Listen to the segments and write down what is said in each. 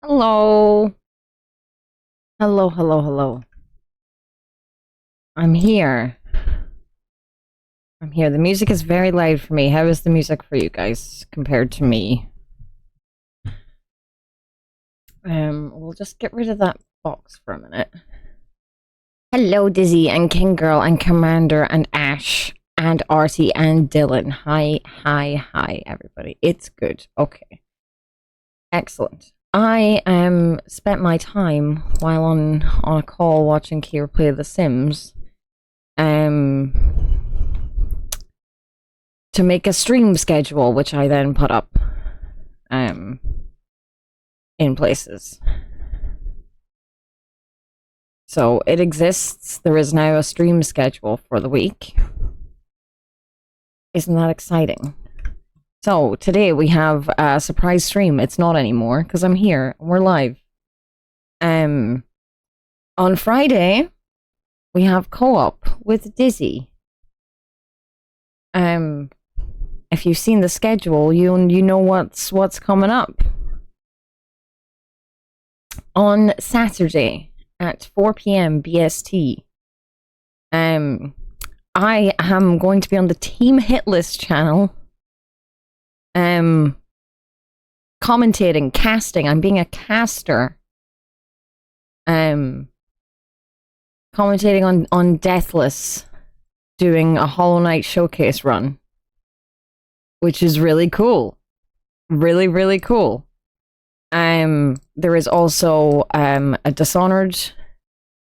Hello. Hello, hello, hello. I'm here. I'm here. The music is very loud for me. How is the music for you guys compared to me? We'll just get rid of that box for a minute. Hello, Dizzy and King Girl and Commander and Ash and Artie and Dylan. Hi, hi, hi, everybody. It's good. Okay. Excellent. I spent my time while on a call watching Kier play The Sims. Um to make a stream schedule, which I then put up um, in places. So it exists. There is now a stream schedule for the week. Isn't that exciting? So today we have a surprise stream. It's not anymore because I'm here. We're live. On Friday, we have co-op with Dizzy. If you've seen the schedule, you know what's coming up. On Saturday at 4 p.m. BST, I am going to be on the Team Hitlist channel, commentating, casting. I'm being a caster, commentating on Deathless, doing a Hollow Knight showcase run, which is really cool, really really cool. There is also a Dishonored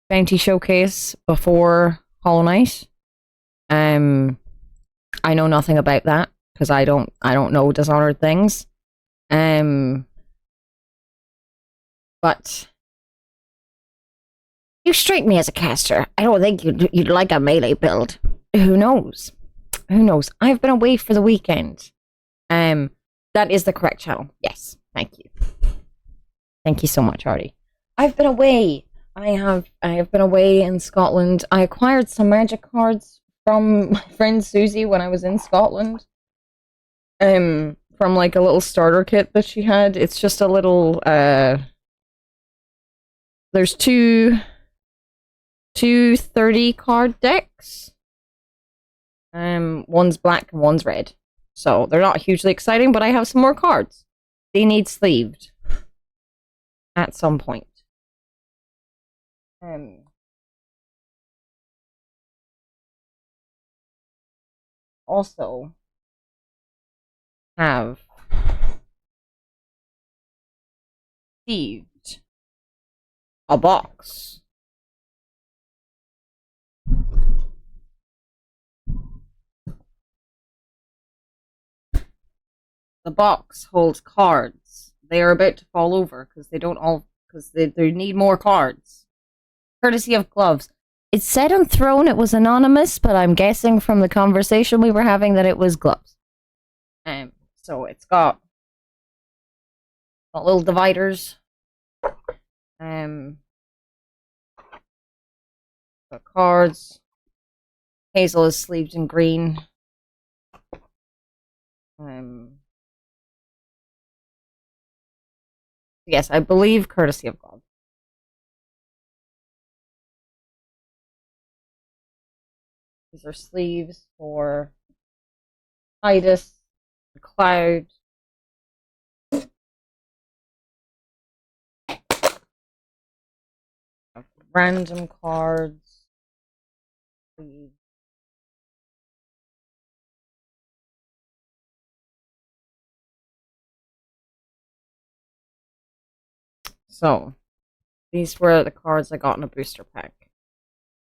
bounty showcase before Hollow Knight. I know nothing about that because I don't know Dishonored things. But you strike me as a caster. I don't think you'd like a melee build. Who knows? Who knows? I've been away for the weekend. That is the correct channel. Yes, thank you. Thank you so much, Artie. I've been away. I have been away in Scotland. I acquired some magic cards from my friend Susie when I was in Scotland. From like a little starter kit that she had. It's just a little there's two 30 card decks. One's black and one's red. So they're not hugely exciting, but I have some more cards. They need sleeved at some point. Also have received a box. The box holds cards. They are about to fall over because they need more cards. Courtesy of gloves. It said on Throne it was anonymous, but I'm guessing from the conversation we were having that it was gloves. So it's got little dividers. Got cards. Hazel is sleeved in green. Yes, I believe courtesy of gloves. These are sleeves for Titus, Cloud, random cards, sleeves. So, these were the cards I got in a booster pack.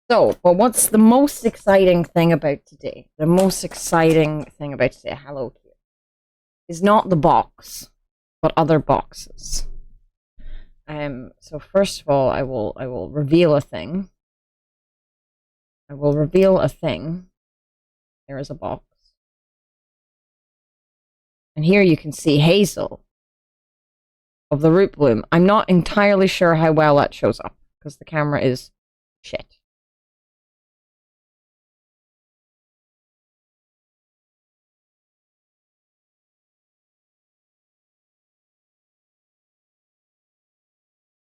So, but what's the most exciting thing about today? The most exciting thing about today, hello here, is not the box, but other boxes. So first of all, I will reveal a thing. I will reveal a thing. There is a box. And here you can see Hazel of the Root Bloom. I'm not entirely sure how well that shows up because the camera is shit.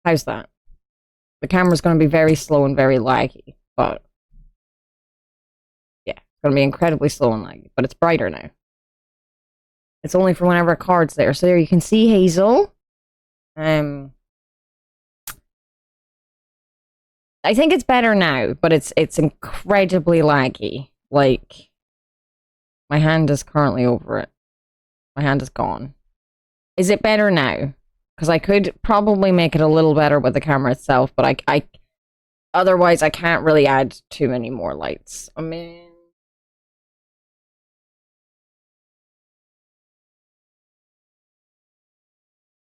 How's that? The camera's going to be very slow and very laggy, but yeah, it's going to be incredibly slow and laggy, but it's brighter now. It's only for whenever a card's there. So there you can see Hazel. I think it's better now, but it's incredibly laggy. Like, my hand is currently over it. My hand is gone. Is it better now? Because I could probably make it a little better with the camera itself, but I otherwise I can't really add too many more lights. I mean,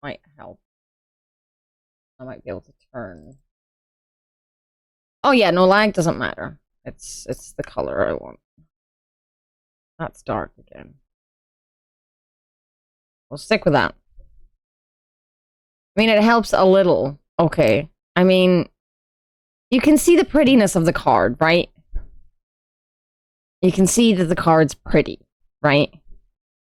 might help. I might be able to turn. Oh yeah, no, lag doesn't matter. It's the color I want. That's dark again. We'll stick with that. I mean, it helps a little. Okay. I mean, you can see the prettiness of the card, right? You can see that the card's pretty, right?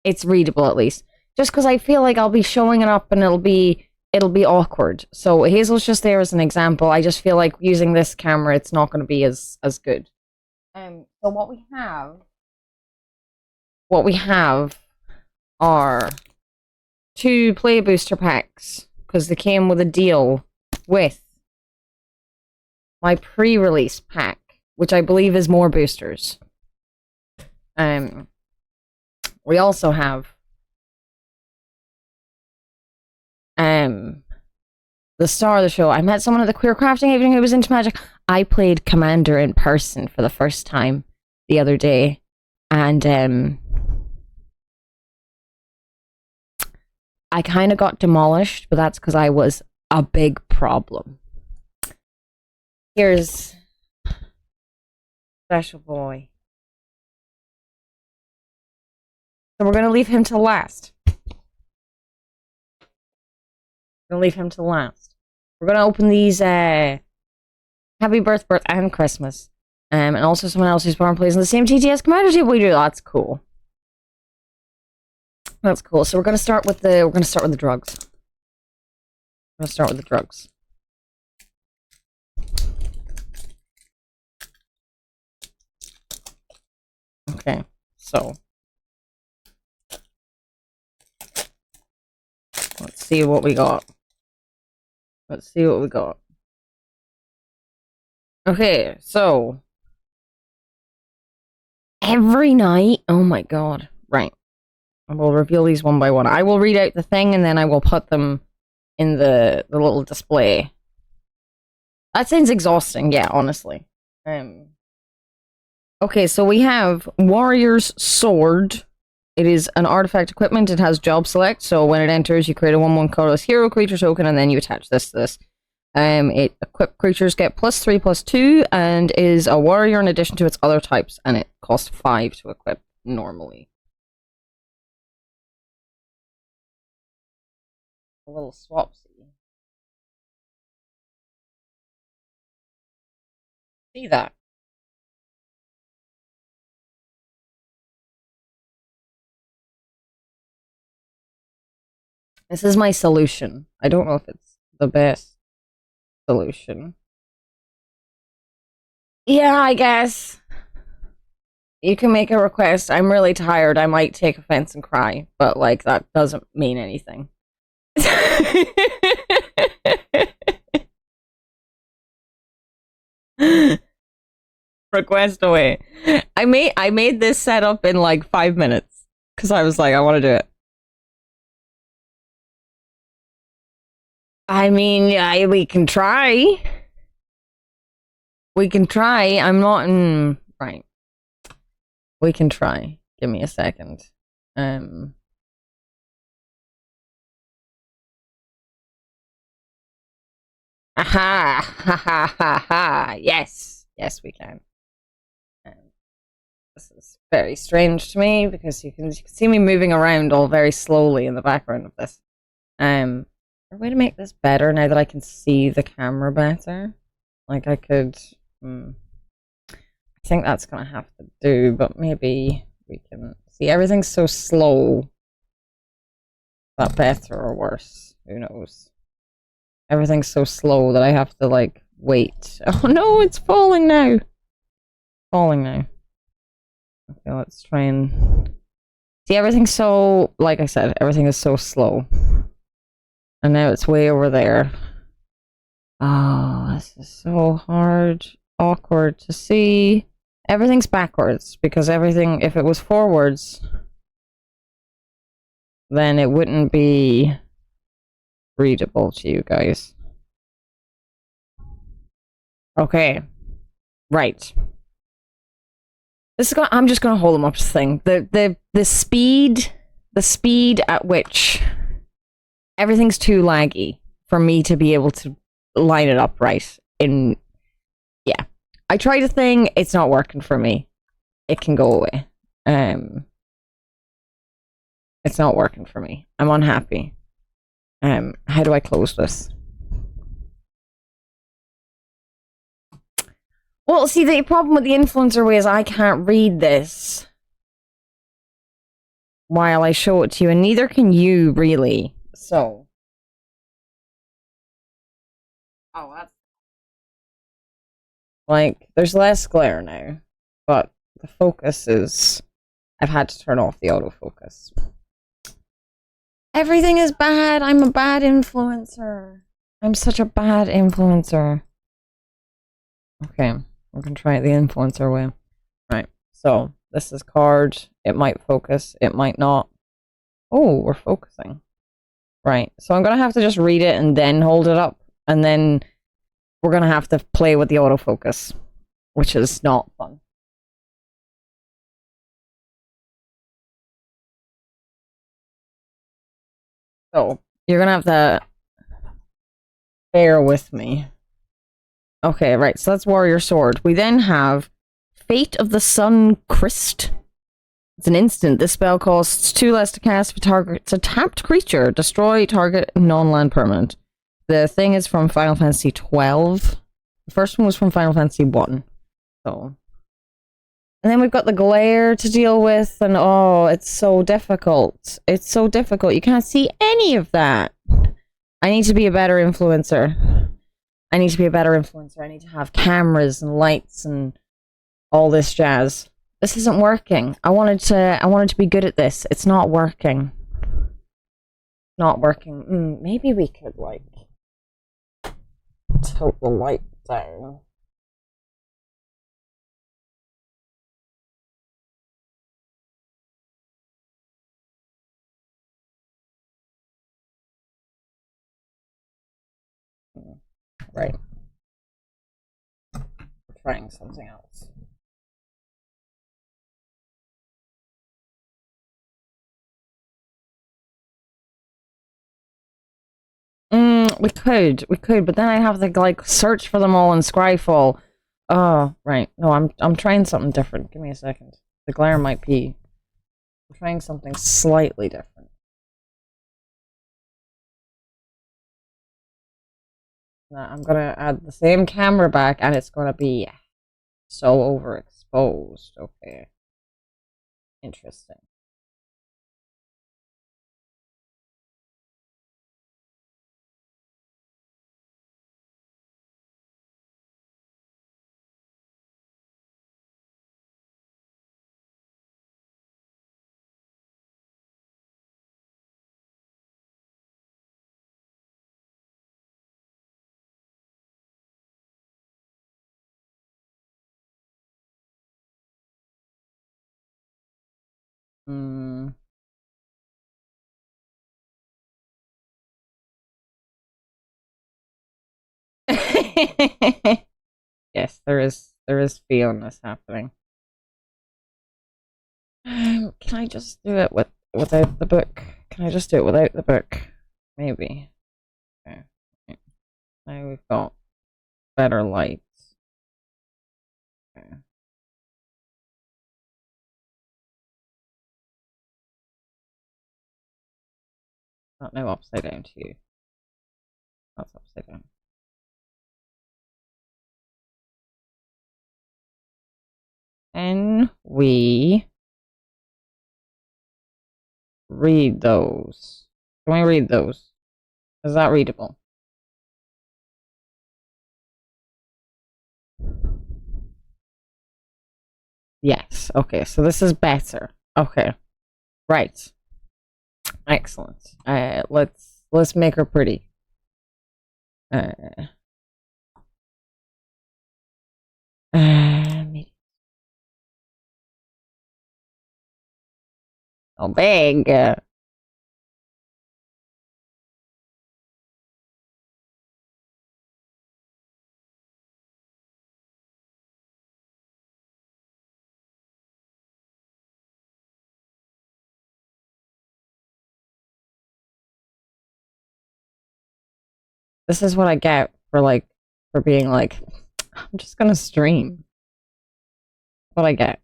It's readable at least. Just because I feel like I'll be showing it up and it'll be awkward. So Hazel's just there as an example. I just feel like using this camera, it's not going to be as good. So what we have are 2 play booster packs because they came with a deal with my pre-release pack, which I believe is more boosters. We also have the star of the show. I met someone at the queer crafting evening who was into magic. I played Commander in person for the first time the other day, and I kind of got demolished, but that's because I was a big problem. Here's Special Boy. So we're going to leave him to last. We're going to leave him to last. We're going to open these Happy Birth, and Christmas. And also someone else who's born plays in the same TTS Commander table we do. That's cool. That's cool. So we're going to start with the drugs. We're going to start with the drugs. Okay. So let's see what we got. Let's see what we got. Okay, so every night, oh my god, right. I will reveal these one by one. I will read out the thing and then I will put them in the little display. That sounds exhausting, yeah, honestly. Okay, so we have Warrior's Sword. It is an artifact equipment. It has job select, so when it enters, you create a 1/1 colorless hero creature token, and then you attach this to this. It equipped creatures get +3/+2, and is a warrior in addition to its other types, and it costs 5 to equip normally. A little swapsy. See that? This is my solution. I don't know if it's the best solution. Yeah, I guess. You can make a request. I'm really tired. I might take offense and cry, but like that doesn't mean anything. Request away. I made this setup in like 5 minutes because I was like, I want to do it. I mean, yeah, we can try. We can try. I'm not in... Right. We can try. Give me a second. Aha! Ha ha ha ha! Yes! Yes, we can. This is very strange to me because you can see me moving around all very slowly in the background of this. A way to make this better now that I can see the camera better. Like I could... I think that's gonna have to do, but maybe we can see everything's so slow. Is that better or worse? Who knows? Everything's so slow that I have to, like, wait. Oh no, it's falling now. Falling now. Okay, let's try and... See, everything's so... Like I said, everything is so slow. And now it's way over there. Oh, this is so hard. Awkward to see. Everything's backwards, because everything... If it was forwards, then it wouldn't be readable to you guys. Okay. Right. This is I'm just gonna hold them up to the thing. The speed at which everything's too laggy for me to be able to line it up right. Yeah. I tried a thing, it's not working for me. It can go away. It's not working for me. I'm unhappy. How do I close this? Well, see, the problem with the influencer way is I can't read this while I show it to you, and neither can you, really. So. Oh, that's... Like, there's less glare now, but the focus is... I've had to turn off the autofocus. Everything is bad. I'm a bad influencer. I'm such a bad influencer. Okay, we're gonna try it the influencer way. Right, so this is card. It might focus, it might not. Oh, we're focusing. Right, so I'm gonna have to just read it and then hold it up, and then we're gonna have to play with the autofocus, which is not fun. So you're gonna have to bear with me. Okay, right, so that's Warrior Sword. We then have Fate of the Sun Christ. It's an instant. This spell costs 2 less to cast for target's a tapped creature. Destroy target non-land permanent. The thing is from Final Fantasy 12. The first one was from Final Fantasy 1. So. And then we've got the glare to deal with, and oh, it's so difficult. It's so difficult. You can't see any of that. I need to be a better influencer. I need to be a better influencer. I need to have cameras and lights and all this jazz. This isn't working. I wanted to be good at this. It's not working. Not working. Maybe we could, like, tilt the light down. Right. We're trying something else. We could, but then I have to, like, search for them all in Scryfall. Oh, right. No, I'm trying something different. Give me a second. The glare might be... I'm trying something slightly different. Now, I'm gonna add the same camera back, and it's gonna be so overexposed. Okay. Interesting. Yes, there is feelness happening. Can I just do it without the book? Can I just do it without the book? Maybe. Okay. Now we've got better lights. Okay. Not now upside down to you. That's upside down. And we read those. Can we read those? Is that readable? Yes. Okay, so this is better. Okay. Right. Excellent. Let's make her pretty. Maybe. Oh, big. This is what I get for being like, I'm just gonna stream. What I get.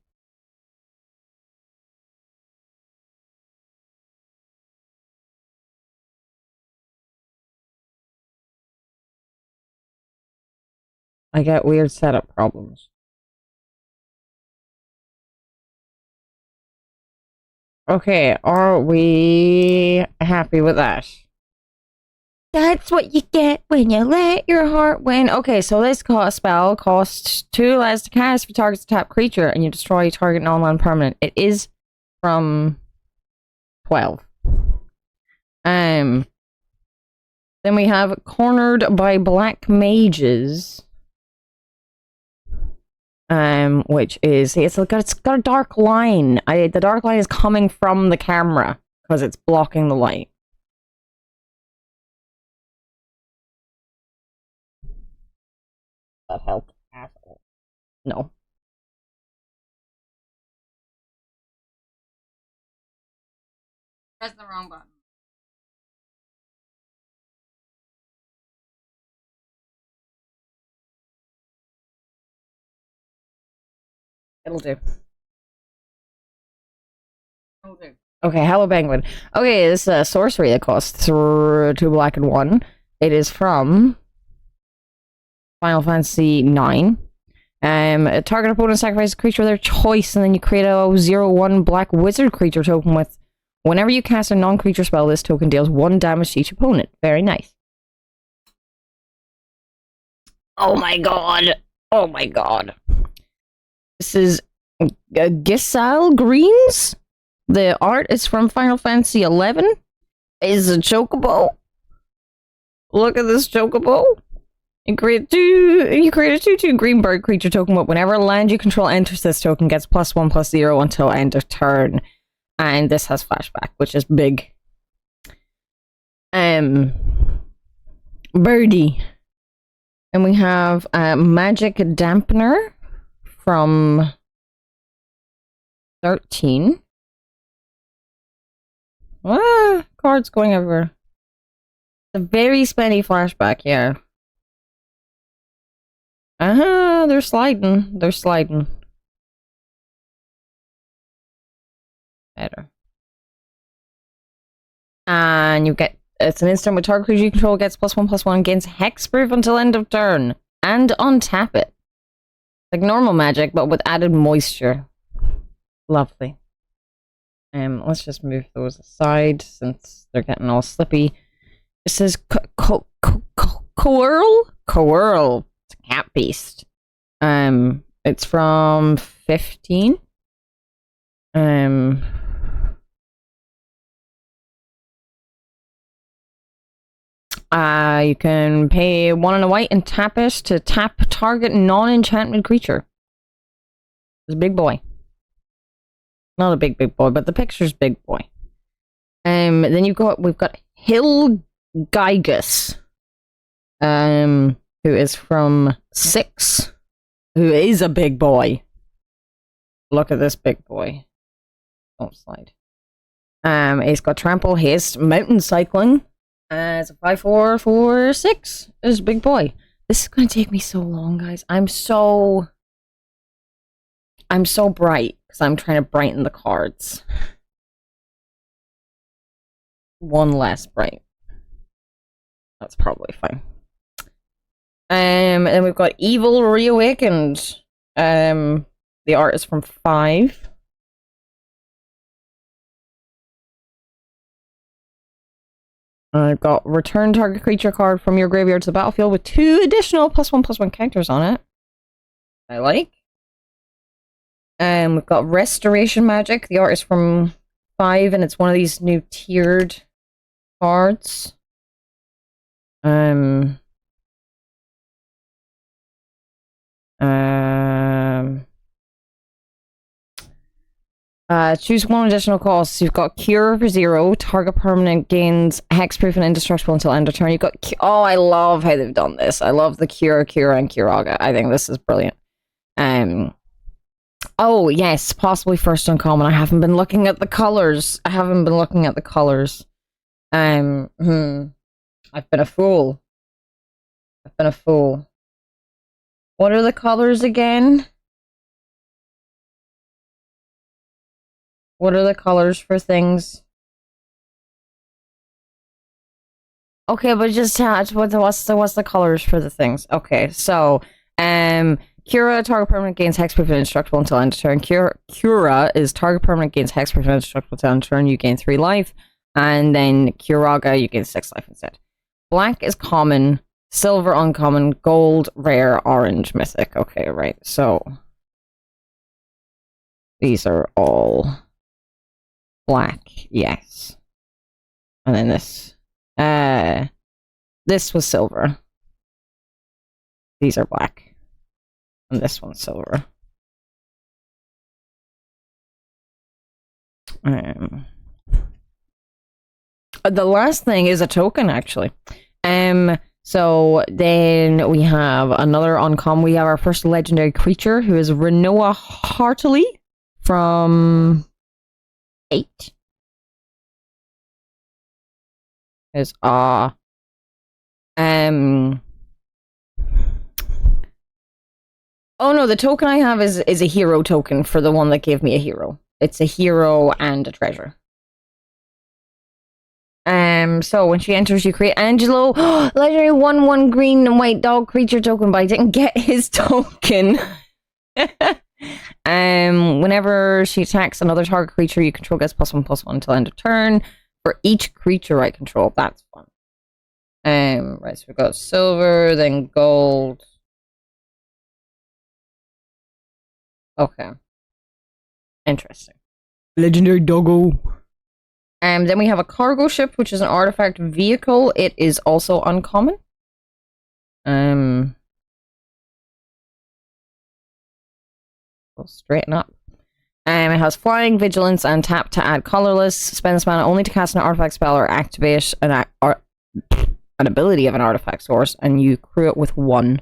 I get weird setup problems. Okay, are we happy with that? That's what you get when you let your heart win. Okay, so this spell costs 2 lives to cast for target's top creature, and you destroy target non-land permanent. It is from 12. Then we have Cornered by Black Mages. Which is it's got a dark line. The dark line is coming from the camera because it's blocking the light. That helped at all. No. Press the wrong button. It'll do. It'll do. Okay, Hello Penguin. Okay, this is a sorcery that costs 2 black and 1. It is from Final Fantasy 9. A target opponent sacrifices a creature of their choice, and then you create a 0/1 black wizard creature token with. Whenever you cast a non-creature spell, this token deals 1 damage to each opponent. Very nice. Oh my god. Oh my god. This is Giselle Greens. The art is from Final Fantasy 11. Is a chocobo. Look at this chocobo. You create a 2/2 green bird creature token, but whenever land you control enters this token, gets +1/+0 until end of turn. And this has flashback, which is big. Birdie. And we have a magic dampener from 13. Cards going everywhere. A very spenny flashback, yeah. They're sliding. They're sliding. Better. And you get it's an instant with target creature you control gets +1/+1 gains hexproof until end of turn. And untap it. Like normal magic, but with added moisture. Lovely. Let's just move those aside since they're getting all slippy. It says Coerl? Coerl. It's a cat beast. It's from 15. You can pay 1 and a white and tap it to tap target non-enchantment creature. It's a big boy. Not a big boy, but the picture's big boy. Then we've got Hilgaigus, who is from 6, who is a big boy. Look at this big boy. Don't slide. He's got trample, haste, mountain cycling. It's a 5/4/4/6. It's a big boy. This is gonna take me so long, guys. I'm so bright because I'm trying to brighten the cards. 1 less bright. That's probably fine. And then we've got Evil Reawakened. The art is from 5. I've got return target creature card from your graveyard to the battlefield with 2 additional +1/+1 counters on it. I like. We've got Restoration Magic. The art is from 5, and it's one of these new tiered cards. Choose one additional cost. You've got Cure for 0. Target permanent gains hexproof and indestructible until end of turn. You've got... Oh, I love how they've done this. I love the Cure, and Curaga. I think this is brilliant. Oh, yes. Possibly first uncommon. I haven't been looking at the colors. I've been a fool. What are the colors again? What are the colors for things? Okay, but just what's the colors for the things? Okay, so Cura, target permanent gains hexproof and indestructible until end of turn. Cura is target permanent gains hexproof and indestructible until end of turn. You gain 3 life, and then Curaga you gain 6 life instead. Black is common, silver uncommon, gold rare, orange mythic. Okay, right. So these are all black, yes. And then this was silver. These are black. And this one's silver. The last thing is a token, actually. So then we have another uncommon. We have our first legendary creature, who is Renoa Heartily from 8. Is oh no, the token I have is a hero token for the one that gave me a hero. It's a hero and a treasure. So when she enters, you create Angelo, legendary 1/1 green and white dog creature token, but I didn't get his token. Whenever she attacks another target creature you control, gets +1/+1 until end of turn. For each creature I control, that's fun. Right, so we've got silver, then gold. Okay. Interesting. Legendary doggo. Then we have a cargo ship, which is an artifact vehicle. It is also uncommon. We'll straighten up. It has flying, vigilance, and tap to add colorless. Spends mana only to cast an artifact spell or activate an ability of an artifact source, and you crew it with 1.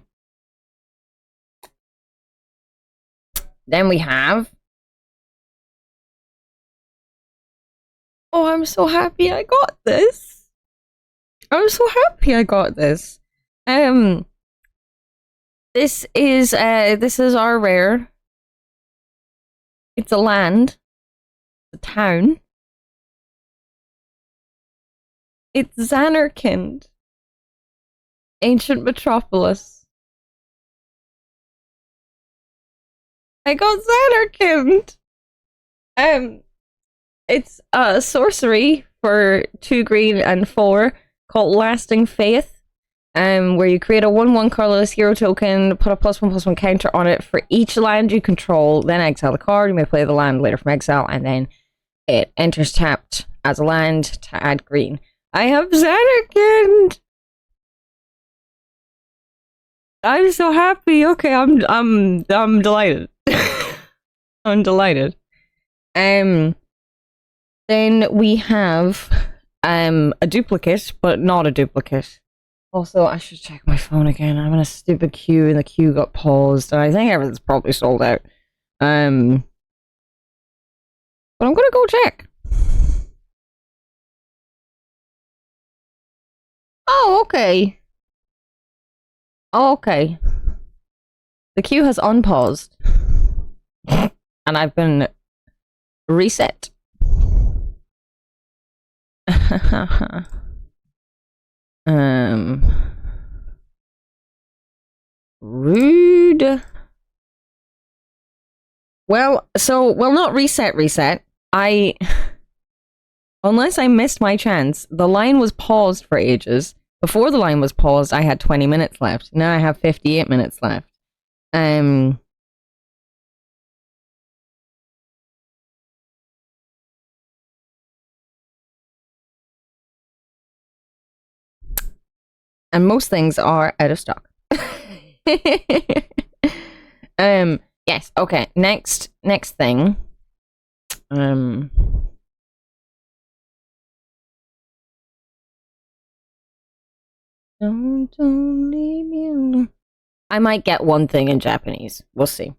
Then we have... Oh, I'm so happy I got this. This is our rare. It's a land. A town. It's Xanarkand. Ancient Metropolis. I got Xanarkand! It's a sorcery for 2 green and 4 called Lasting Faith. Where you create a 1/1 colorless hero token, put a +1/+1 counter on it for each land you control, then exile the card. You may play the land later from exile, and then it enters tapped as a land to add green. I have Xanarkand! I'm so happy. Okay, I'm delighted. I'm delighted. Then we have a duplicate, but not a duplicate. Also, I should check my phone again. I'm in a stupid queue, and the queue got paused, and I think everything's probably sold out. But I'm gonna go check. Oh, okay. Oh, okay. The queue has unpaused. And I've been reset. Rude. Well, not reset. Unless I missed my chance, the line was paused for ages. Before the line was paused, I had 20 minutes left. Now I have 58 minutes left. And most things are out of stock. Yes, okay. Next thing. Don't leave me alone. I might get one thing in Japanese. We'll see.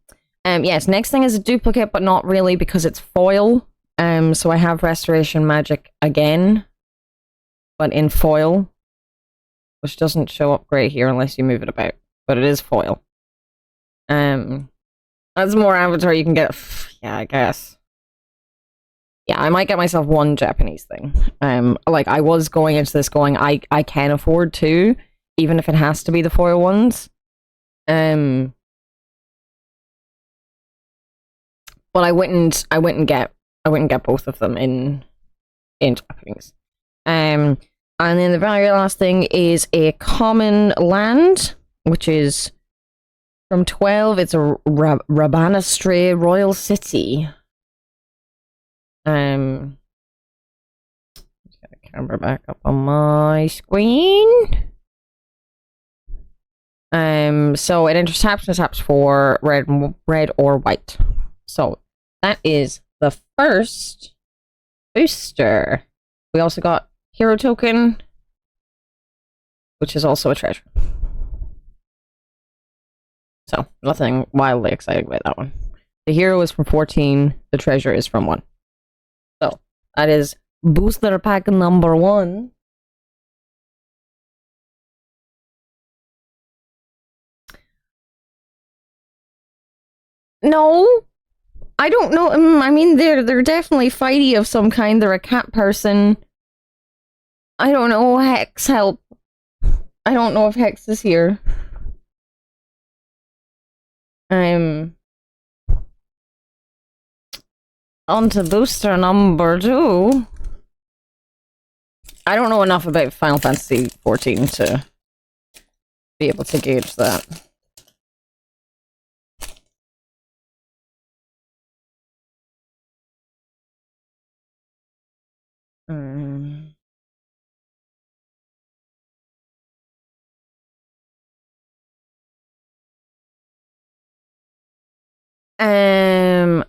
Yes, next thing is a duplicate, but not really because it's foil. So I have Restoration Magic again, but in foil, which doesn't show up great here unless you move it about, but it is foil. That's more avatar you can get. Yeah, I guess. Yeah, I might get myself one Japanese thing. Like I was going into this going, I can afford two, even if it has to be the foil ones. But I wouldn't get both of them in Japanese. And then the very last thing is a common land, which is from 12. It's a Rabanastre Royal City. Let's get the camera back up on my screen. So it taps for red or white. So that is the first booster. We also got hero token, which is also a treasure. So nothing wildly exciting about that one. The hero is from 14. The treasure is from 1. So that is booster pack number 1. No, I don't know. I mean, they're definitely fighty of some kind. They're a cat person. I don't know. Hex, help. I don't know if Hex is here. On to booster number 2. I don't know enough about Final Fantasy 14 to be able to gauge that.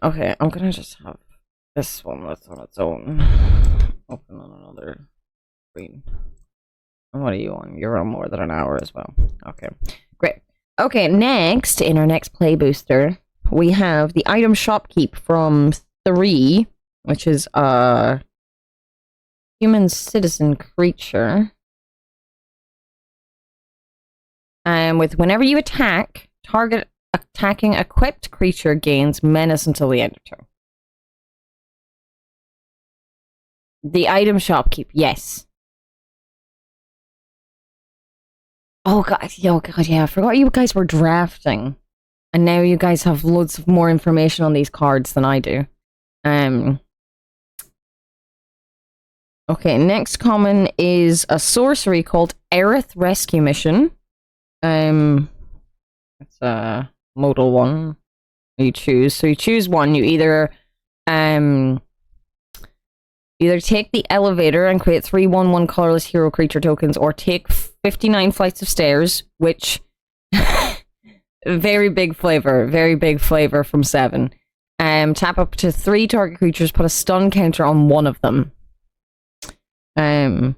Okay, I'm gonna just have this one that's on its own. Open on another screen. What are you on? You're on more than an hour as well. Okay, great. Okay, next, in our next play booster, we have the item shopkeep from 3, which is a human citizen creature. With whenever you attack, target attacking equipped creature gains menace until the end of turn. The item shopkeep, yes. Oh god, yeah, I forgot you guys were drafting. And now you guys have loads of more information on these cards than I do. Okay, next common is a sorcery called Aerith Rescue Mission. It's a modal one. You choose. So you choose one. You either take the elevator and create 3 1/1 colorless hero creature tokens, or take 59 flights of stairs, which very big flavor from 7. Tap up to 3 target creatures, put a stun counter on one of them. Then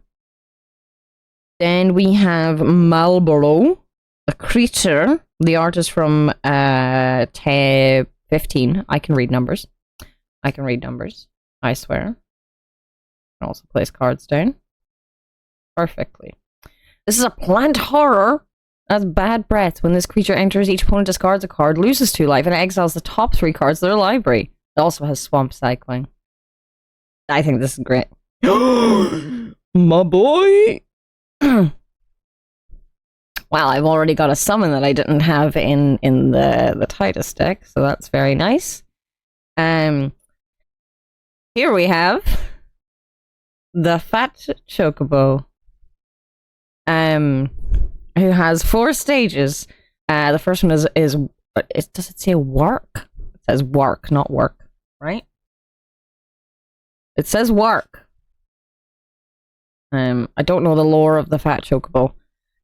we have Marlborough, a creature. The art is from tab 15. I can read numbers. I swear. I can also place cards down perfectly. This is a plant horror. That's bad breath. When this creature enters, each opponent discards a card, loses 2 life, and exiles the top 3 cards of their library. It also has swamp cycling. I think this is great. My boy! Wow, I've already got a summon that I didn't have in the Titus deck, so that's very nice. Here we have the Fat Chocobo, who has 4 stages. The first one is does it say work? It says work, not work, right? It says work. I don't know the lore of the Fat Chocobo.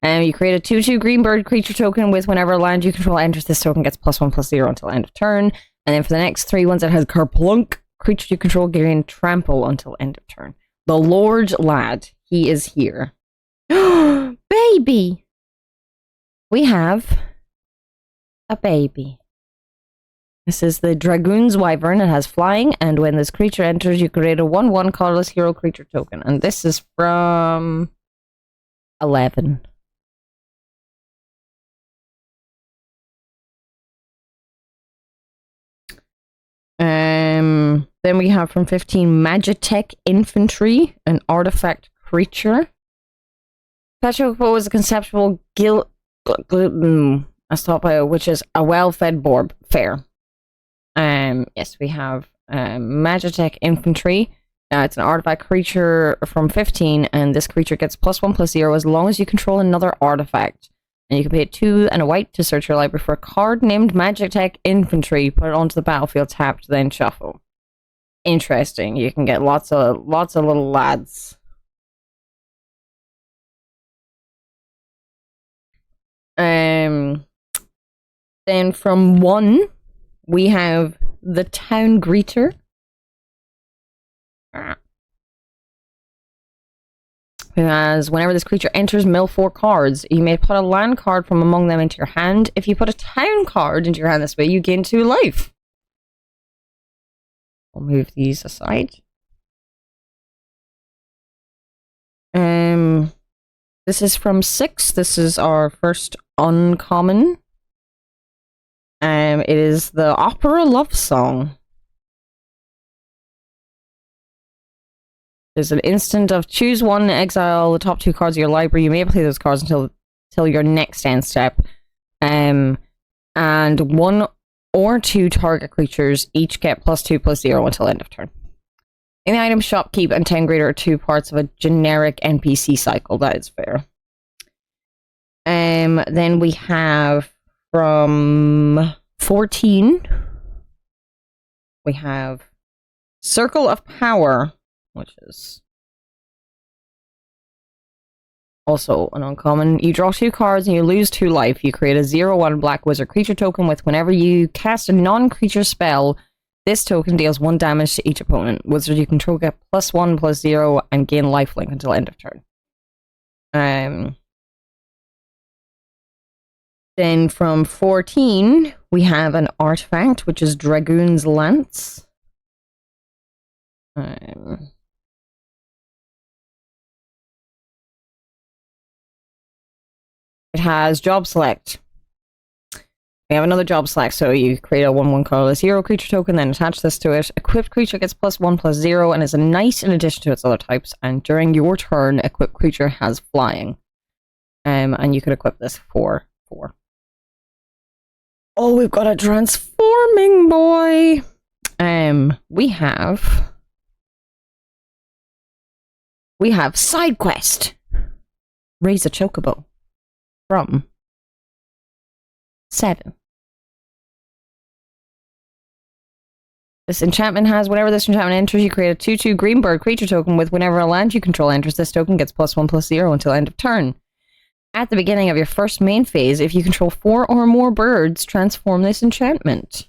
You create a 2/2 green bird creature token with whenever a land you control enters this token gets +1/+0 until end of turn. And then for the next 3 ones, it has Kerplunk. Creature you control gain trample until end of turn. The Lord Lad, he is here. Baby! We have a baby. This is the Dragoon's Wyvern. It has flying, and when this creature enters, you create a 1/1 colorless hero creature token. And this is from 11. Then we have from 15 Magitech Infantry, an artifact creature. Petropo is a conceptual which is a well-fed borb. Fair. Yes, we have Magitech Infantry. It's an artifact creature from 15, and this creature gets +1/+0 as long as you control another artifact. And you can pay 2 and a white to search your library for a card named Magitech Infantry, put it onto the battlefield tapped, then shuffle. Interesting. You can get lots of little lads. Then from 1, we have the Town Greeter. Who has, whenever this creature enters, mill 4 cards. You may put a land card from among them into your hand. If you put a town card into your hand this way, you gain 2 life. I'll move these aside. This is from 6. This is our first uncommon. It is the Opera Love Song. There's an instant of choose 1, exile the top 2 cards of your library. You may play those cards until your next end step. And 1 or 2 target creatures each get +2/+0 until end of turn. In the item shop, keep and Town Greeter are 2 parts of a generic NPC cycle. That is fair. Then we have from 14, we have Circle of Power, which is also an uncommon. You draw 2 cards and you lose 2 life. You create a 0/1 black wizard creature token with whenever you cast a non-creature spell, this token deals 1 damage to each opponent. Wizard you control get +1/+0 and gain lifelink until end of turn. Then from 14, we have an artifact, which is Dragoon's Lance. It has job select. We have another job select, so you create a 1/1 colorless hero creature token, then attach this to it. Equipped creature gets +1/+0 and is a knight in addition to its other types. And during your turn, equipped creature has flying. And you could equip this for 4. Oh, we've got a transforming boy. We have side quest. Raise a chocobo from 7. This enchantment has, whenever this enchantment enters, you create a 2/2 green bird creature token with whenever a land you control enters, this token gets +1/+0 until end of turn. At the beginning of your first main phase, if you control 4 or more birds, transform this enchantment.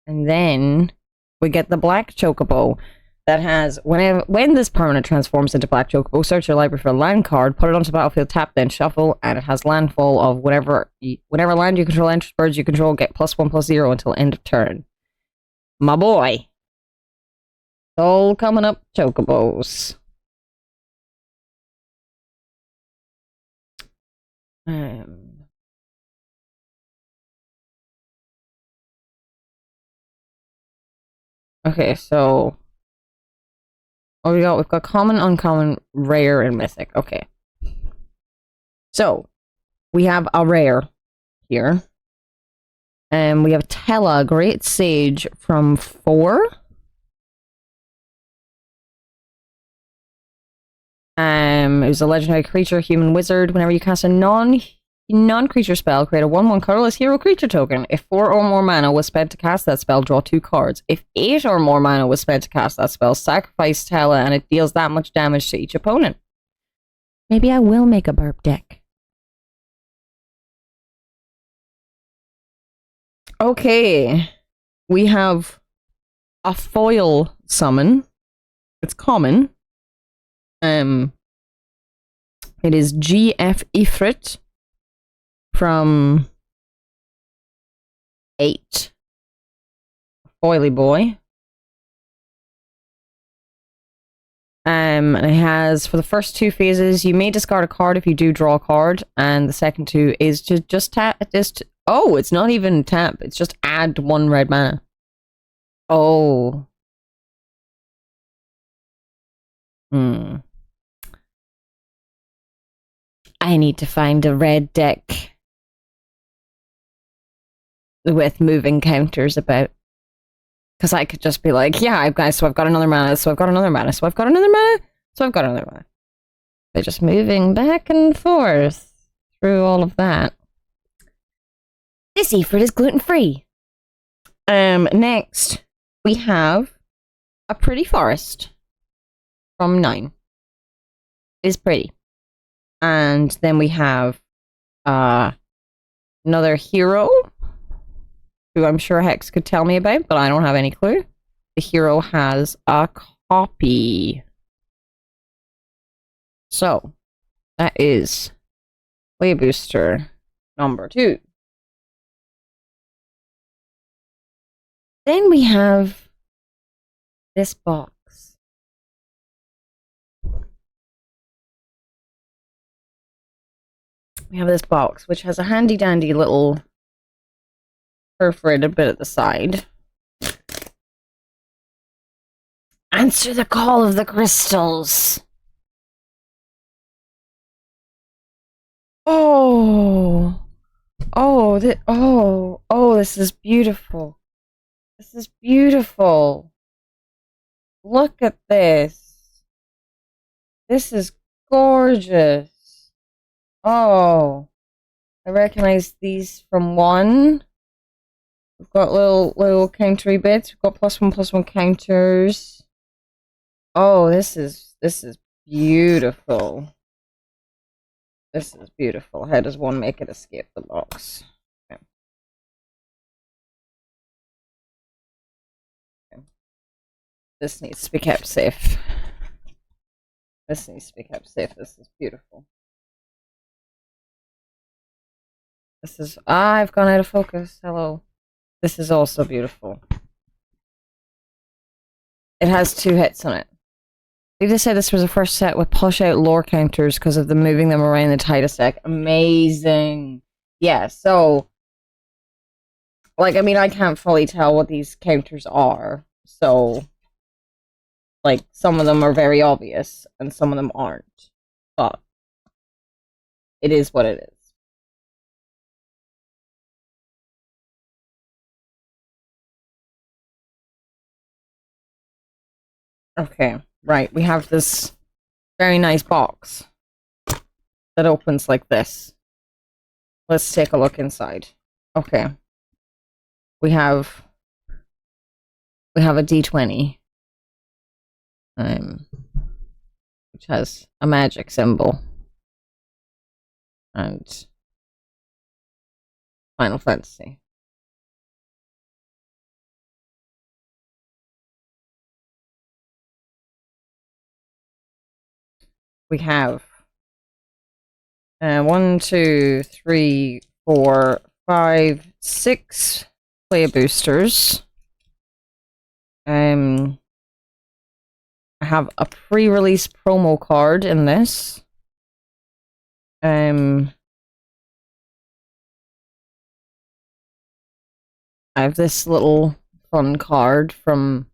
And then we get the black chocobo that has, when this permanent transforms into black chocobo, search your library for a land card, put it onto the battlefield, tap, then shuffle, and it has landfall of whenever land you control enters, birds you control get +1/+0 until end of turn. My boy. All coming up chocobos. Okay, so what we got? We've got common, uncommon, rare, and mythic. Okay. So we have a rare here. We have Tella, Great Sage from 4. It was a legendary creature, human wizard. Whenever you cast a non-creature spell, create a 1/1 colorless hero creature token. If 4 or more mana was spent to cast that spell, draw 2 cards. If 8 or more mana was spent to cast that spell, sacrifice Tella, and it deals that much damage to each opponent. Maybe I will make a burp deck. Okay. We have a foil summon. It's common. It is GF Ifrit from 8. Foily boy. And it has, for the first 2 phases, you may discard a card if you do draw a card, and the second 2 is to just tap, oh, it's not even tap, it's just add 1 red mana. Oh. I need to find a red deck with moving counters about. Because I could just be like, yeah, guys, so I've got another mana, so I've got another mana, so I've got another mana, so I've got another mana. They're just moving back and forth through all of that. This Ifrit is gluten-free. Next, we have a pretty forest from 9. It's pretty. And then we have another hero, who I'm sure Hex could tell me about, but I don't have any clue. The hero has a copy. So, that is Play Booster number 2. Then we have this box. We have this box, which has a handy-dandy little perforated bit at the side. Answer the call of the crystals. Oh, this is beautiful. This is beautiful. Look at this. This is gorgeous. Oh, I recognize these from 1. We've got little countery bits. We've got +1/+1 counters. Oh, this is beautiful. This is beautiful. How does one make it escape the box? Okay. Okay. This needs to be kept safe. This needs to be kept safe. This is beautiful. This is... I've gone out of focus. Hello. This is also beautiful. It has 2 hits on it. They just said this was the first set with push out lore counters because of the moving them around the Titus deck. Amazing. Yeah, so... Like, I mean, I can't fully tell what these counters are. So... Like, some of them are very obvious, and some of them aren't. But... It is what it is. Okay, right. We have this very nice box that opens like this. Let's take a look inside. Okay. We have a D20. Which has a magic symbol. And Final Fantasy. We have 1, 2, 3, 4, 5, 6 player boosters. I have a pre-release promo card in this. I have this little fun card from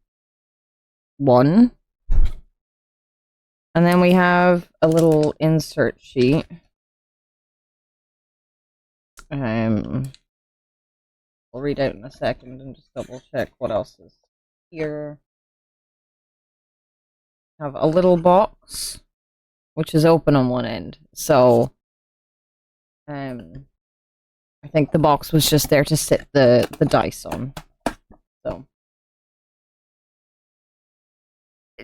1. And then we have a little insert sheet. We'll read out in a second and just double check what else is here. Have a little box, which is open on one end. So, I think the box was just there to sit the dice on. So.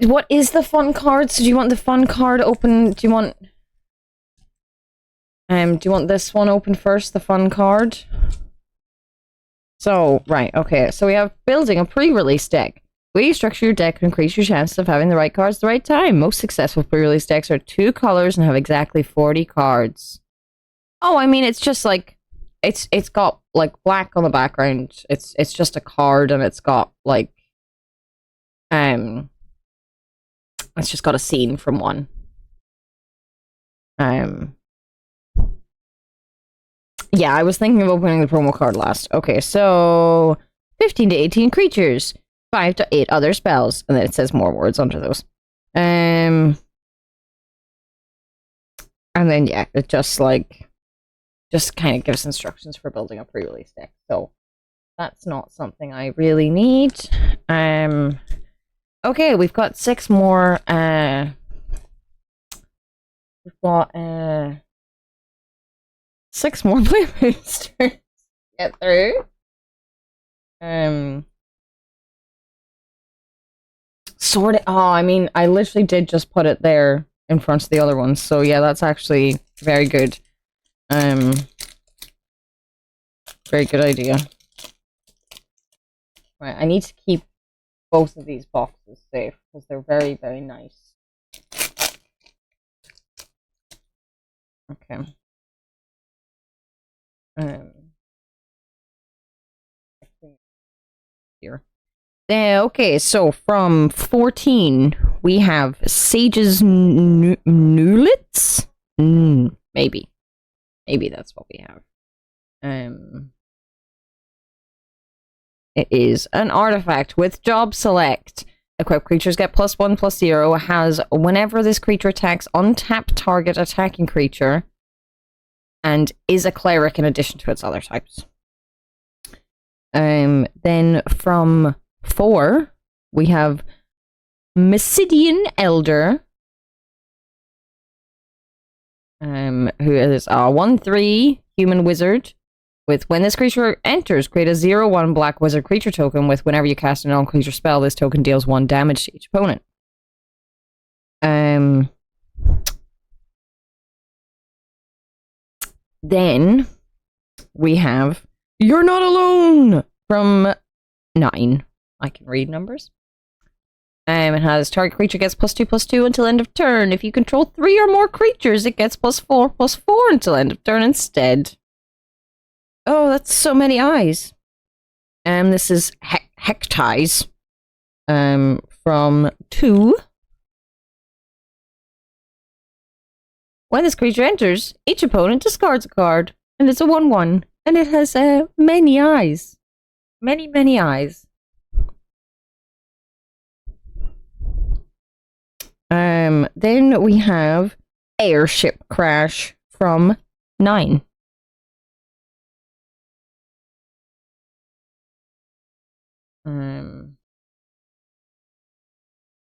What is the fun card? So do you want the fun card open? Do you want... Do you want this one open first, the fun card? So, right, okay. So we have building a pre-release deck. The way you structure your deck can increase your chances of having the right cards at the right time. Most successful pre-release decks are 2 colors and have exactly 40 cards. Oh, I mean, it's just like it's got like black on the background. It's just a card, and it's got like it's just got a scene from one. Yeah, I was thinking of opening the promo card last. Okay, so 15 to 18 creatures, 5 to 8 other spells, and then it says more words under those. And then yeah, it just kind of gives instructions for building a pre-release deck. So that's not something I really need. Okay, we've got 6 more. We've got 6 more play boosters to get through. Sort of. Oh, I mean, I literally did just put it there in front of the other ones. So yeah, that's actually very good. Very good idea. Right, I need to keep both of these boxes safe because they're very, very nice. Okay. Here. Okay, so from 14, we have Sage's Newlets? Maybe. Maybe that's what we have. It is an artifact with job select. Equipped creatures get +1/+0. Has whenever this creature attacks, untap target attacking creature, and is a cleric in addition to its other types. Then from 4, we have Mysidian Elder, who is a 1/3 human wizard. With when this creature enters, create a 0/1 black wizard creature token with whenever you cast a non-creature spell, this token deals 1 damage to each opponent. Then we have You're Not Alone from 9. I can read numbers. It has target creature gets +2/+2 until end of turn. If you control 3 or more creatures, it gets +4/+4 until end of turn instead. Oh, that's so many eyes. This is Hectize. From 2. When this creature enters, each opponent discards a card, and it's a 1/1, and it has many eyes. Many, many eyes. Then we have Airship Crash from 9.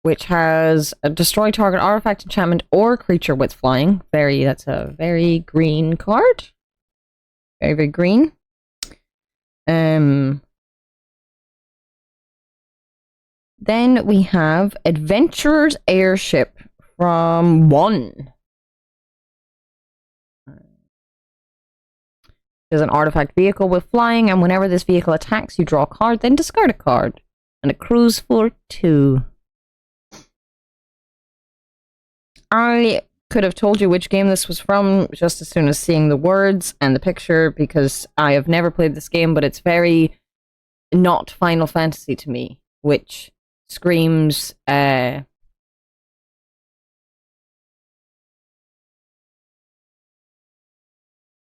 Which has a destroy target artifact, enchantment, or creature with flying. That's a very green card. Very, very green. Then we have Adventurer's Airship from 1. There's an artifact vehicle with flying, and whenever this vehicle attacks, you draw a card, then discard a card. And it cruise for 2. I could have told you which game this was from just as soon as seeing the words and the picture, because I have never played this game, but it's very not Final Fantasy to me, which screams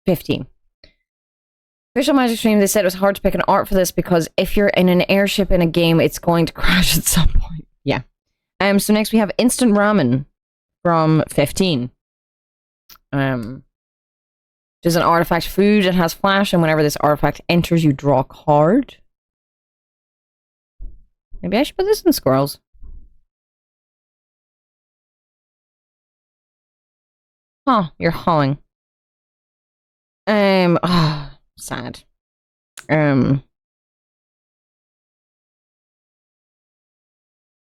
15. Official Magic Stream, they said it was hard to pick an art for this because if you're in an airship in a game, it's going to crash at some point. Yeah. So next we have Instant Ramen from 15. Which is an artifact food. It has flash, and whenever this artifact enters, you draw a card. Maybe I should put this in squirrels. Huh, you're hauling. Sad.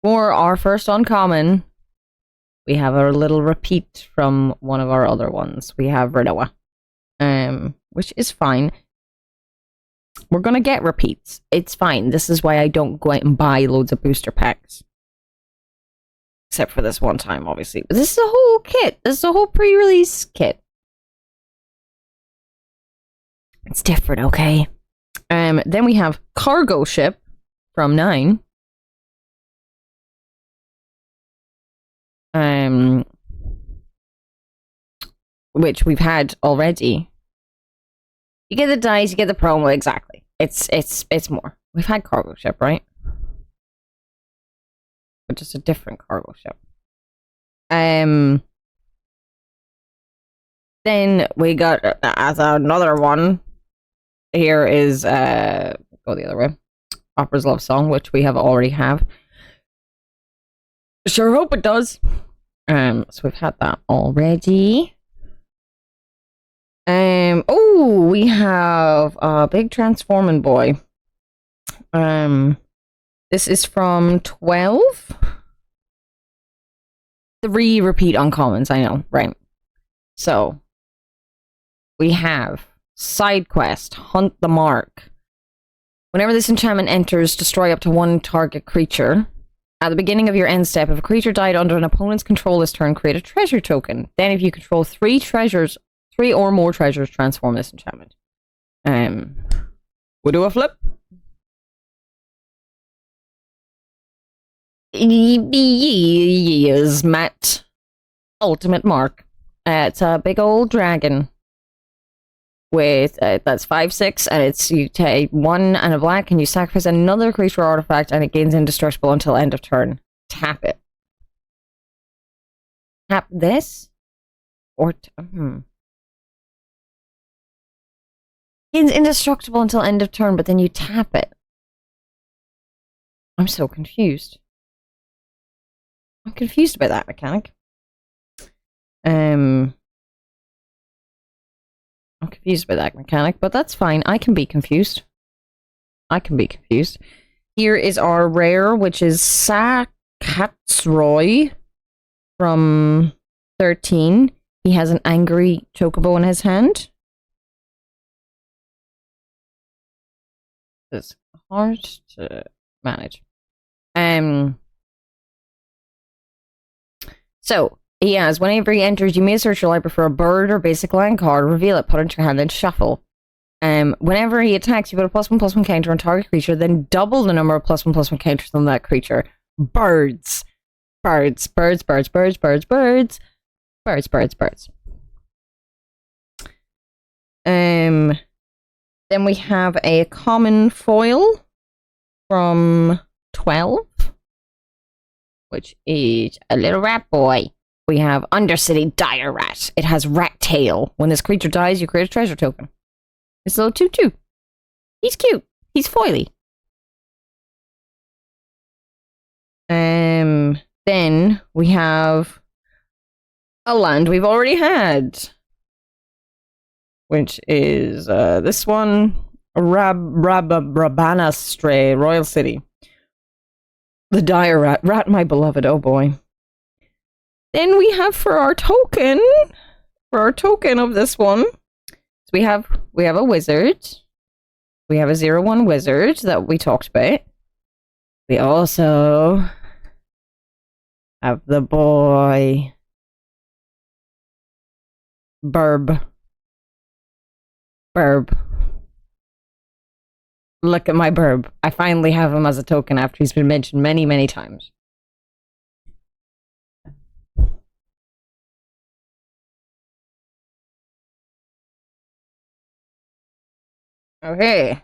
For our first uncommon, we have a little repeat from one of our other ones. We have Renoa. which is fine. We're gonna get repeats. It's fine. This is why I don't go out and buy loads of booster packs. Except for this one time, obviously. But this is a whole kit. This is a whole pre-release kit. It's different, okay? Then we have Cargo Ship from 9. Which we've had already. You get the dice, you get the promo, exactly. It's more. We've had Cargo Ship, right? But just a different cargo ship. Then we got as another one. Here is go the other way. Opera's Love Song, which we already have. Sure hope it does. So we've had that already. Oh, we have a big transforming boy. This is from 12. 3 repeat uncommons, I know, right? So we have side quest, Hunt the Mark. Whenever this enchantment enters, destroy up to 1 target creature. At the beginning of your end step, if a creature died under an opponent's control this turn, create a treasure token. Then if you control 3 or more treasures, transform this enchantment. We'll do a flip. Yes, Matt. Ultimate Mark. It's a big old dragon. With that's 5/6, and it's you take 1 and a black, and you sacrifice another creature or artifact, and it gains indestructible until end of turn. Tap it. Tap this, or gains indestructible until end of turn, but then you tap it. I'm so confused. I'm confused by that mechanic. I'm confused by that mechanic, but that's fine. I can be confused. Here is our rare, which is Sakatsroy from 13. He has an angry chocobo in his hand. It's hard to manage. So, he has, whenever he enters, you may search your library for a bird or basic land card, reveal it, put it into your hand, then shuffle. Whenever he attacks, you put a +1/+1 counter on target creature, then double the number of +1/+1 counters on that creature. Birds. Birds. Birds, birds, birds, birds, birds. Birds, birds, birds. Then we have a common foil from 12. Which is a little rat boy. We have Undercity Dire Rat. It has rat tail. When this creature dies, you create a treasure token. It's a little tutu. He's cute. He's foily. Then we have a land we've already had. Which is this one. Rabana Stray, Royal City. The Dire Rat. Rat, my beloved. Oh boy. Then we have for our token of this one, so we have a wizard. We have a 0/1 wizard that we talked about. We also have the boy Burb. Look at my Burb. I finally have him as a token after he's been mentioned many, many times. Okay.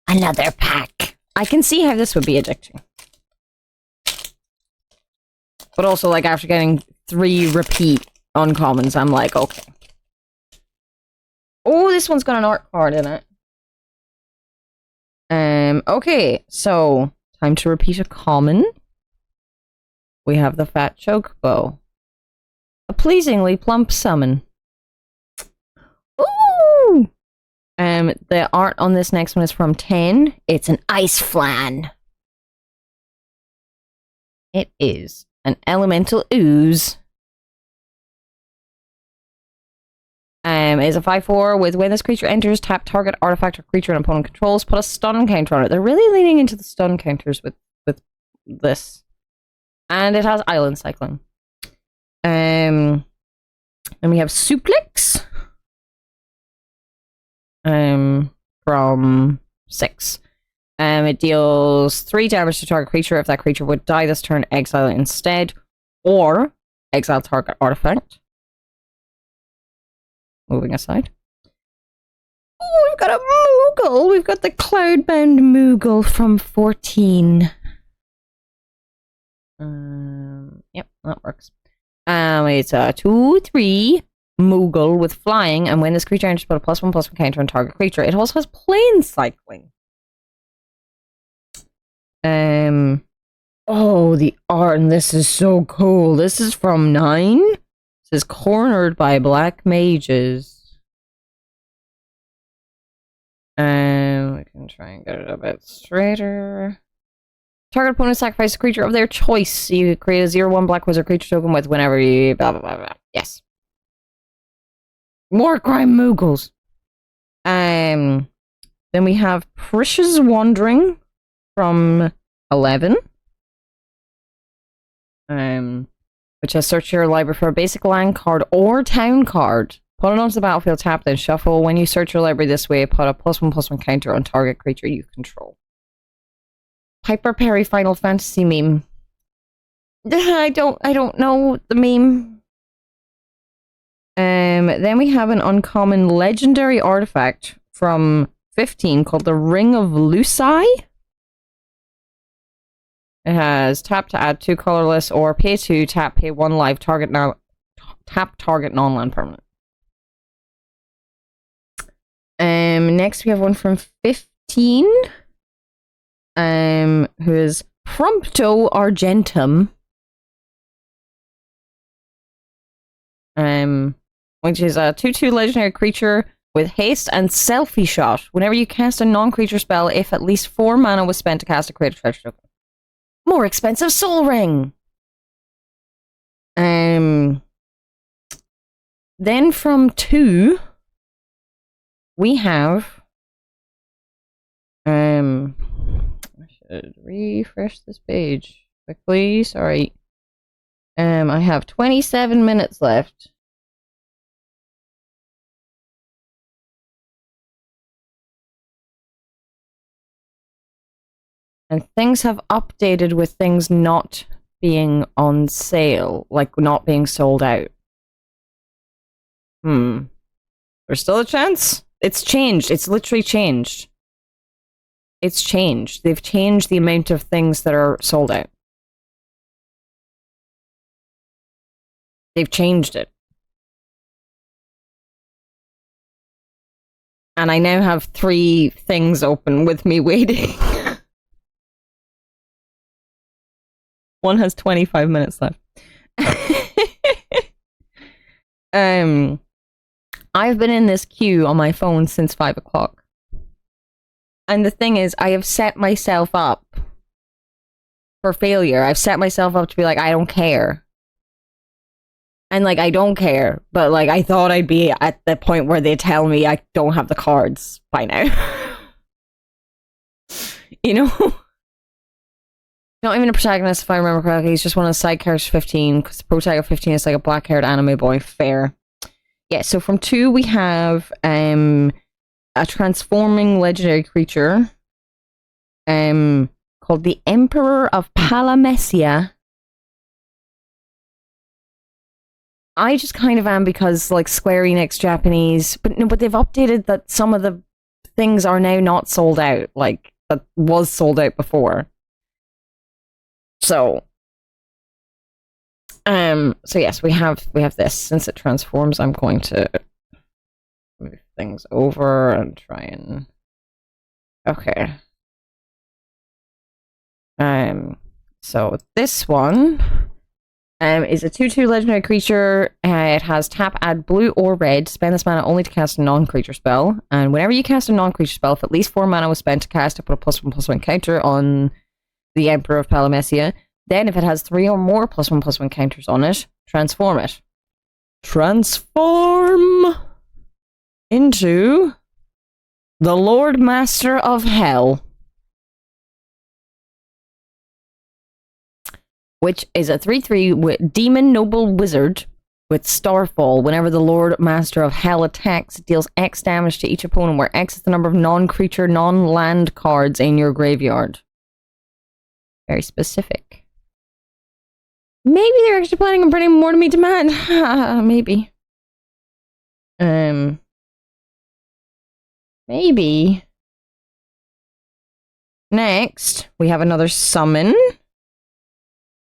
Another pack. I can see how this would be addicting. But also, like, after getting 3 repeat uncommons, I'm like, okay. Oh, this one's got an art card in it. Okay, so time to repeat a common. We have the Fat Chocobo. A pleasingly plump summon. Ooh! The art on this next one is from 10. It's an ice flan. It is an elemental ooze. Is a 5/4 with when this creature enters, tap target artifact or creature an opponent controls, put a stun counter on it. They're really leaning into the stun counters with this. And it has island cycling. And we have Suplex. From 6. It deals 3 damage to target creature. If that creature would die this turn, exile it instead. Or exile target artifact. Moving aside. Oh, we've got a Moogle! We've got the Cloudbound Moogle from 14. Yep, that works. It's a 2/3 Moogle with flying, and when this creature enters, put a +1/+1 counter on target creature. It also has plane cycling. Oh, the art, and this is so cool. This is from 9. It says cornered by black mages. We can try and get it a bit straighter. Target opponent sacrifice a creature of their choice. You create a 0/1 black wizard creature token with whenever you blah blah blah blah. Yes. More crime Moogles. Then we have Precious Wandering from 11. Which has search your library for a basic land card or town card. Put it onto the battlefield, tap, then shuffle. When you search your library this way, put a +1/+1 counter on target creature you control. Piper Perry Final Fantasy meme. I don't know the meme. Then we have an uncommon legendary artifact from 15 called the Ring of Luci. It has tap to add 2 colorless or pay 2, tap, pay 1 life, target now, tap target non-land permanent. Next we have one from 15. Who is Prompto Argentum. Which is a 2/2 legendary creature with haste and selfie shot. Whenever you cast a non-creature spell, if at least 4 mana was spent to cast a creature treasure token. More expensive Soul Ring. Then from 2, we have I should refresh this page quickly. Sorry. I have 27 minutes left. And things have updated with things not being on sale, like not being sold out. There's still a chance? It's changed. It's literally changed. It's changed. They've changed the amount of things that are sold out. They've changed it. And I now have 3 things open with me waiting. One has 25 minutes left. I've been in this queue on my phone since 5 o'clock. And the thing is, I have set myself up for failure. I've set myself up to be like, I don't care. And like, I don't care. But like, I thought I'd be at the point where they tell me I don't have the cards by now. You know? Not even a protagonist, if I remember correctly. He's just one of the side characters 15, because the protagonist 15 is like a black-haired anime boy. Fair. Yeah, so from 2, we have a transforming legendary creature called the Emperor of Palamecia. I just kind of am because, like, Square Enix Japanese, but they've updated that some of the things are now not sold out, like, that was sold out before. So yes, we have this. Since it transforms, I'm going to move things over and try and okay. So this one is a 2/2 legendary creature. It has tap, add blue or red. Spend this mana only to cast a non-creature spell. And whenever you cast a non-creature spell, if at least 4 mana was spent to cast it, put a +1/+1 counter on the Emperor of Palamecia. Then, if it has 3 or more +1/+1 counters on it, transform it. Transform! into the Lord Master of Hell, which is a 3/3 with Demon Noble Wizard with Starfall. Whenever the Lord Master of Hell attacks, it deals X damage to each opponent, where X is the number of non-creature, non-land cards in your graveyard. Very specific. Maybe they're actually planning on bringing more to me to man. Maybe. Maybe. Next, we have another summon.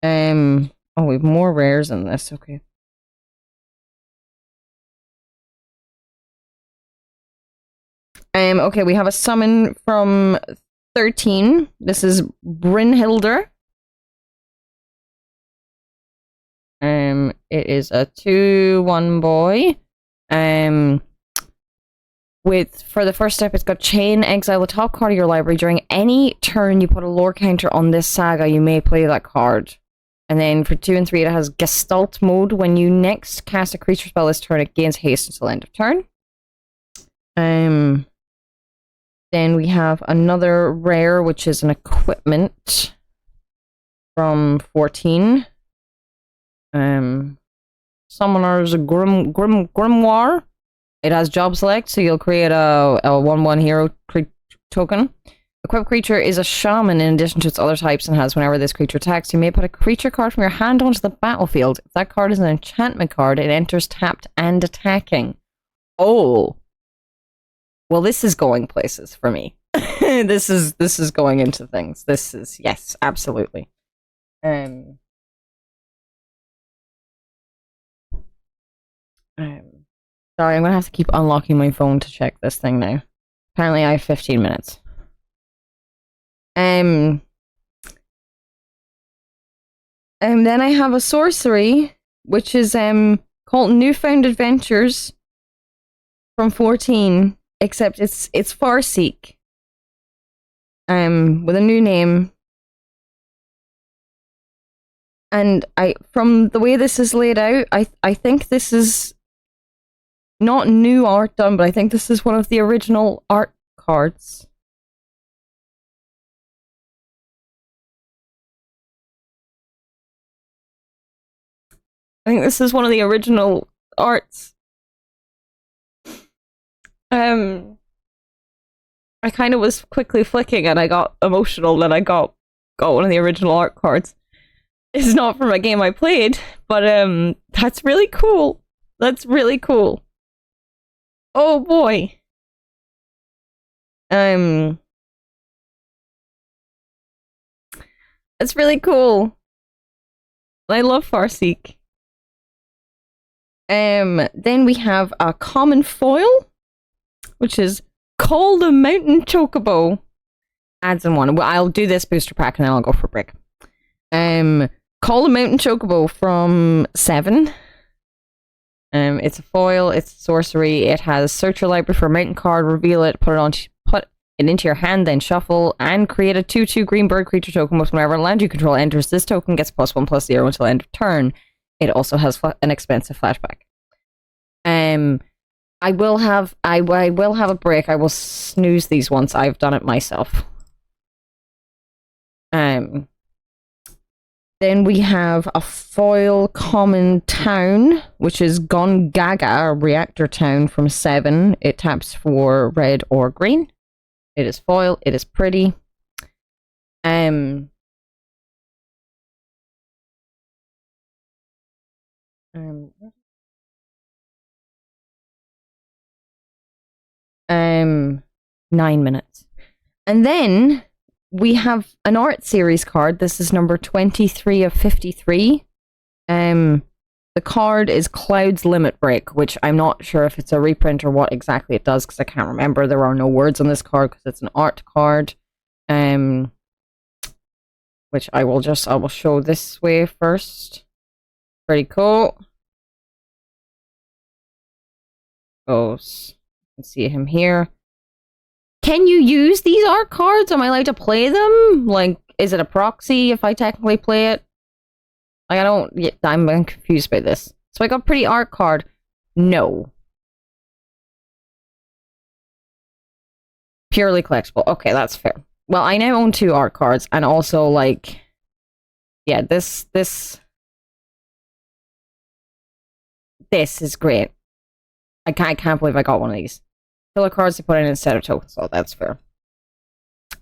Oh, we have more rares in this. Okay. Okay, we have a summon from 13. This is Brynhilder. It is a 2/1 boy. For the first step, it's got Chain, exile the top card of your library. During any turn you put a lore counter on this saga, you may play that card. And then for 2 and 3, it has Gestalt mode. When you next cast a creature spell this turn, it gains haste until end of turn. Then we have another rare, which is an equipment from 14. Summoner's Grimoire. It has job select, so you'll create a 1/1 hero token. Equipped creature is a shaman in addition to its other types and has whenever this creature attacks, you may put a creature card from your hand onto the battlefield. If that card is an enchantment card, it enters tapped and attacking. Oh. Well, this is going places for me. This is going into things. This is, yes, absolutely. Sorry, I'm gonna have to keep unlocking my phone to check this thing now. Apparently I have 15 minutes. Then I have a sorcery, which is called Newfound Adventures from 14, except it's Farseek. With a new name. And from the way this is laid out, I think this is not new art done, but I think this is one of the original art cards. I think this is one of the original arts. I kind of was quickly flicking and I got emotional that I got one of the original art cards. It's not from a game I played, but that's really cool. That's really cool. Oh boy. That's really cool. I love Farseek. Then we have a common foil, which is Call the Mountain Chocobo. Adds in one. I'll do this booster pack and then I'll go for a break. Call the Mountain Chocobo from 7. It's a foil, it's a sorcery, it has search your library for a mountain card, reveal it, put it into your hand, then shuffle, and create a 2/2 green bird creature token with whenever land you control enters. This token gets +1/+0 until end of turn. It also has an expensive flashback. I will have a break. I will snooze these once I've done it myself. Then we have a foil common town, which is Gone Gaga, a reactor town from 7. It taps for red or green. It is foil. It is pretty. Um, 9 minutes. And then we have an art series card. This is number 23 of 53. The card is Cloud's Limit Break, which I'm not sure if it's a reprint or what exactly it does because I can't remember. There are no words on this card because it's an art card. Which I will show this way first. Pretty cool. Oh, you can see him here. Can you use these art cards? Am I allowed to play them? Like, is it a proxy if I technically play it? Like, I'm confused by this. So I got pretty art card. No. purely collectible. Okay, that's fair. Well, I now own 2 art cards, and also, like, yeah, this is great. I can't believe I got one of these. Filler cards to put in instead of tokens, so that's fair.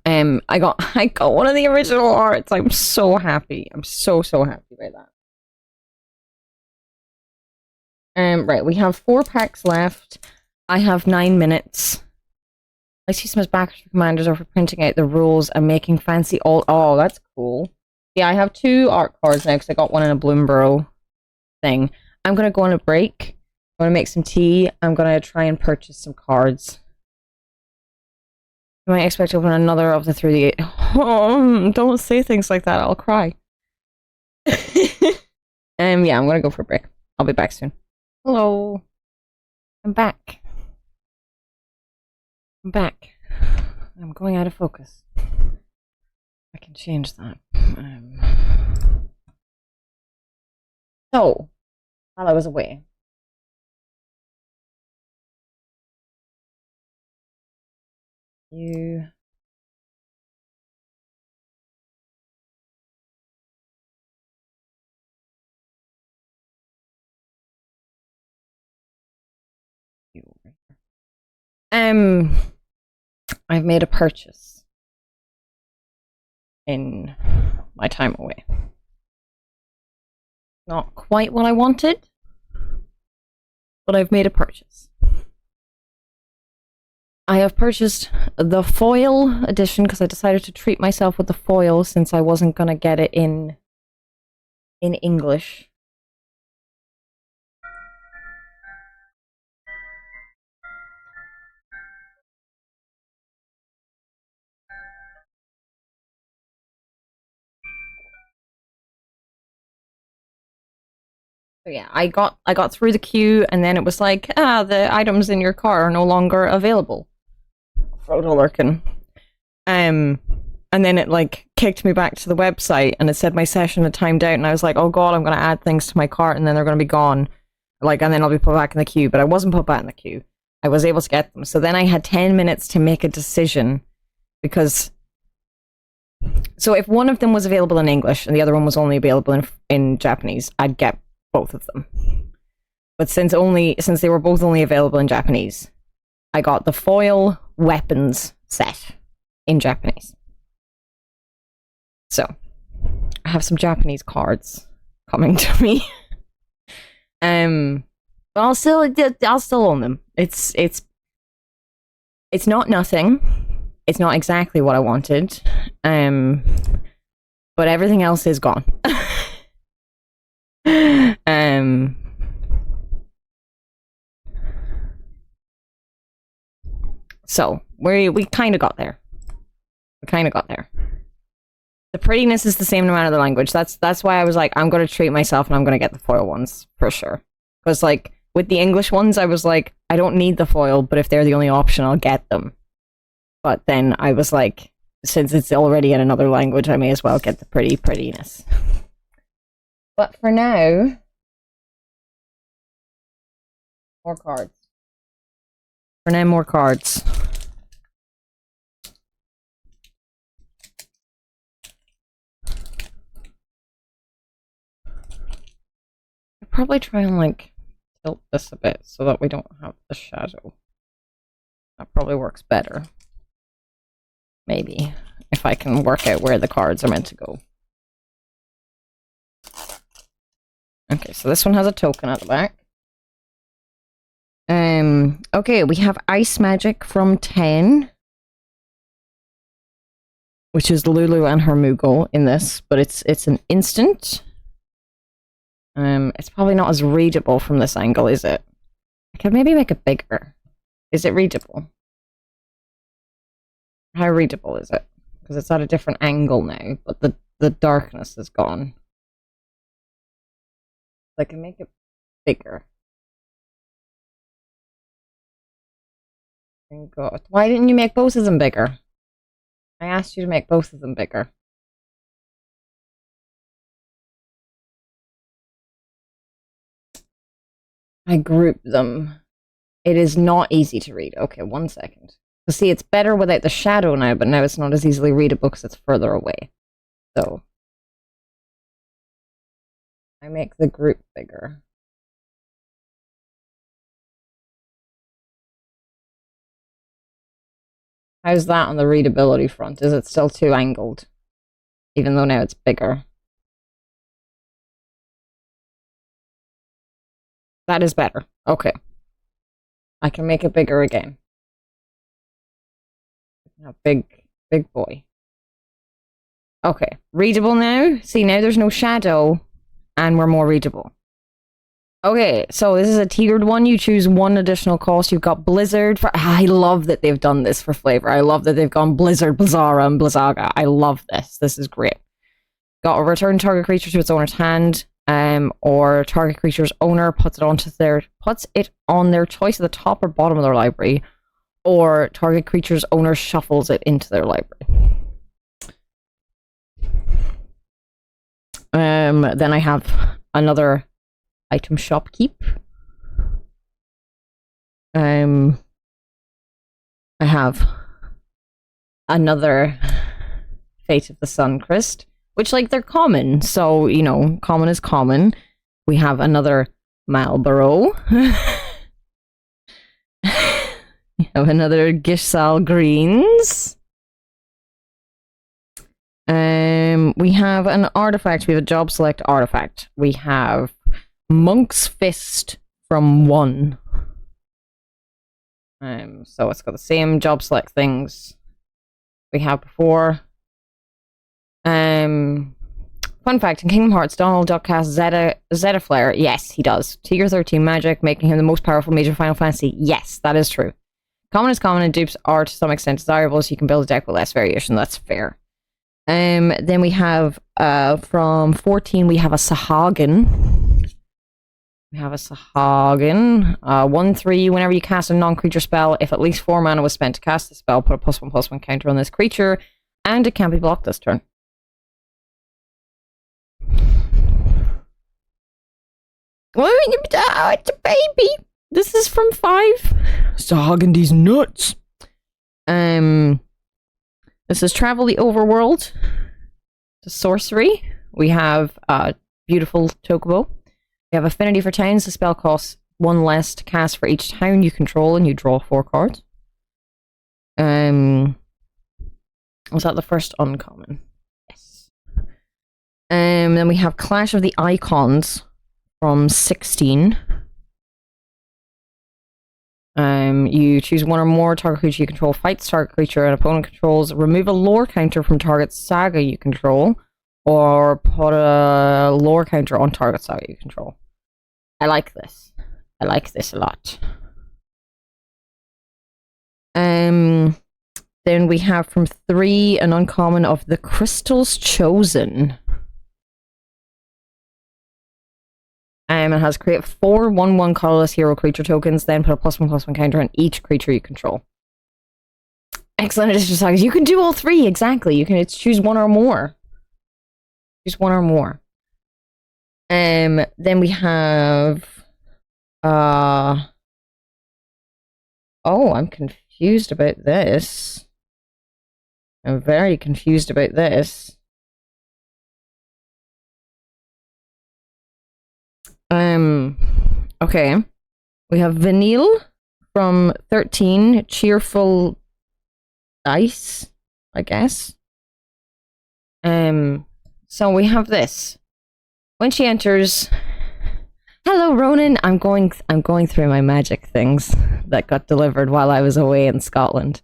I got one of the original arts. I'm so happy. I'm so happy about that. Right, we have 4 packs left. I have 9 minutes. I see some backers for commanders or for printing out the rules and making fancy all. Oh, that's cool. Yeah, I have 2 art cards now because I got one in a Bloomborough thing. I'm gonna go on a break. I'm gonna make some tea. I'm gonna try and purchase some cards. You might expect to open another of the 3D. Oh, don't say things like that. I'll cry. Yeah, I'm gonna go for a break. I'll be back soon. Hello. I'm back. I'm back. I'm going out of focus. I can change that. So, while I was away, you I've made a purchase in my time away. Not quite what I wanted, but I've made a purchase. I have purchased the foil edition because I decided to treat myself with the foil since I wasn't gonna get it in English. So yeah, I got through the queue, and then it was like, the items in your car are no longer available. Frodo Lurkin. And then it like kicked me back to the website, and it said my session had timed out, and I was like, oh god, I'm gonna add things to my cart, and then they're gonna be gone. Like, and then I'll be put back in the queue. But I wasn't put back in the queue. I was able to get them. So then I had 10 minutes to make a decision, because so if one of them was available in English and the other one was only available in Japanese, I'd get both of them. But since they were both only available in Japanese, I got the foil weapons set in Japanese. So I have some Japanese cards coming to me. But I'll still own them. It's not nothing. It's not exactly what I wanted. But everything else is gone. So we kind of got there. We kind of got there. The prettiness is the same no matter the language. That's why I was like, I'm gonna treat myself and I'm gonna get the foil ones for sure. Because like with the English ones, I was like, I don't need the foil, but if they're the only option, I'll get them. But then I was like, since it's already in another language, I may as well get the prettiness. But for now, more cards. For now, more cards. I'll probably try and like tilt this a bit so that we don't have the shadow. That probably works better. Maybe, if I can work out where the cards are meant to go. Okay, so this one has a token at the back. Okay, we have Ice Magic from 10. Which is Lulu and her Moogle in this, but it's an instant. It's probably not as readable from this angle, is it? I could maybe make it bigger. Is it readable? How readable is it? Because it's at a different angle now, but the darkness is gone. I can make it bigger. Thank God. Why didn't you make both of them bigger? I asked you to make both of them bigger. I grouped them. It is not easy to read. Okay, 1 second. See, it's better without the shadow now, but now it's not as easily readable because it's further away. So I make the group bigger. How's that on the readability front? Is it still too angled? Even though now it's bigger. That is better. Okay. I can make it bigger again. Big boy. Okay. Readable now? See, now there's no shadow and we're more readable. Okay, so this is a tiered one. You choose one additional cost. You've got Blizzard. I love that they've done this for flavor. I love that they've gone Blizzard, Blizzara, and Blizzaga. I love this. This is great. Got a return target creature to its owner's hand, or target creature's owner puts it on their choice at the top or bottom of their library, or target creature's owner shuffles it into their library. Then I have another item shop keep. I have another Fate of the Suncrist, which, like, they're common, so, you know, common is common. We have another Malboro. We have another Gishsal Greens. We have an artifact. We have a job select artifact. We have Monk's Fist from 1. So it's got the same job select things we have before. Fun fact, in Kingdom Hearts, Donald Duck casts Zeta Flare. Yes, he does. Tier 13 magic, making him the most powerful mage of Final Fantasy. Yes, that is true. Common is common, and dupes are to some extent desirable, so you can build a deck with less variation. That's fair. Then we have, from 14, we have a Sahagin. We have a Sahagin. 1/3, whenever you cast a non-creature spell, if at least 4 mana was spent to cast the spell, put a +1/+1 counter on this creature, and it can't be blocked this turn. Oh, it's a baby. This is from 5. Sahagin these nuts. This is Travel the Overworld. To sorcery. We have beautiful chocobo. We have Affinity for Towns. The spell costs 1 less to cast for each town you control, and you draw 4 cards. Was that the first uncommon? Yes. Then we have Clash of the Icons from 16. You choose 1 or more target creature you control, fights target creature and opponent controls, remove a lore counter from target saga you control, or put a lore counter on target saga you control. I like this. I like this a lot. Then we have from 3 an uncommon of the Crystals Chosen. It has create 4 1/1 colorless hero creature tokens, then put a +1/+1 counter on each creature you control. Excellent addition sagas. You can do all 3, exactly. You can choose 1 or more. Choose 1 or more. Then we have oh, I'm confused about this. I'm very confused about this. Okay. We have Vanille from 13, Cheerful Dice, I guess. So we have this. When she enters, hello Ronan, I'm going through my magic things that got delivered while I was away in Scotland.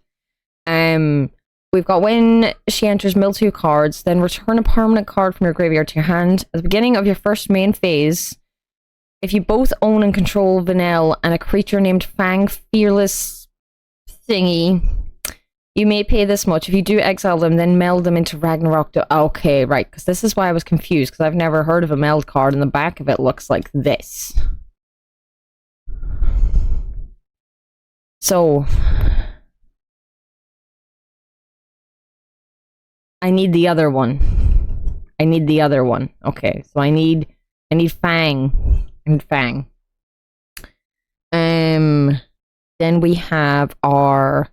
We've got when she enters, mill 2 cards, then return a permanent card from your graveyard to your hand. At the beginning of your first main phase, if you both own and control Vanille and a creature named Fang Fearless Thingy, you may pay this much. If you do exile them, then meld them into Ragnarok. Okay, right, because this is why I was confused, because I've never heard of a meld card, and the back of it looks like this. So I need the other one. I need the other one. Okay, so I need Fang. And Fang. Then we have our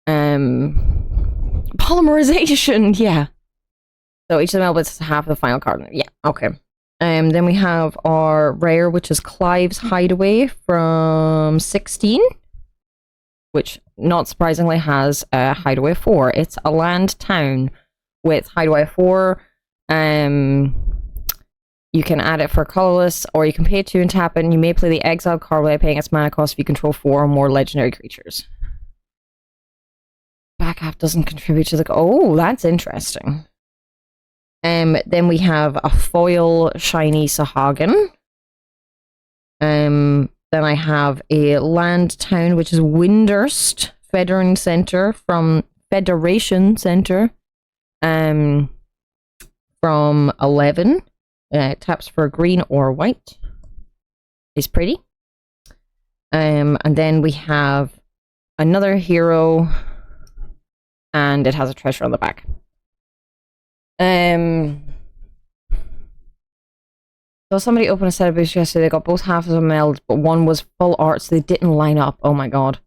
Polymerization, yeah. So each of the Melbits is half of the final card. Yeah, okay. Then we have our rare, which is Clive's Hideaway from 16, which not surprisingly has a Hideaway 4. It's a land town with Hideaway 4. You can add it for colorless, or you can pay 2 and tap it, and you may play the exiled card without paying its mana cost if you control 4 or more legendary creatures. Back half doesn't contribute to the... Oh, that's interesting. Then we have a foil shiny Sahagin. Then I have a land town, which is Windurst Federation Center from from 11. Taps for green or white. Is pretty. And then we have another hero, and it has a treasure on the back. So somebody opened a set of boosters yesterday. They got both halves of them meld, but one was full art, so they didn't line up. Oh my god.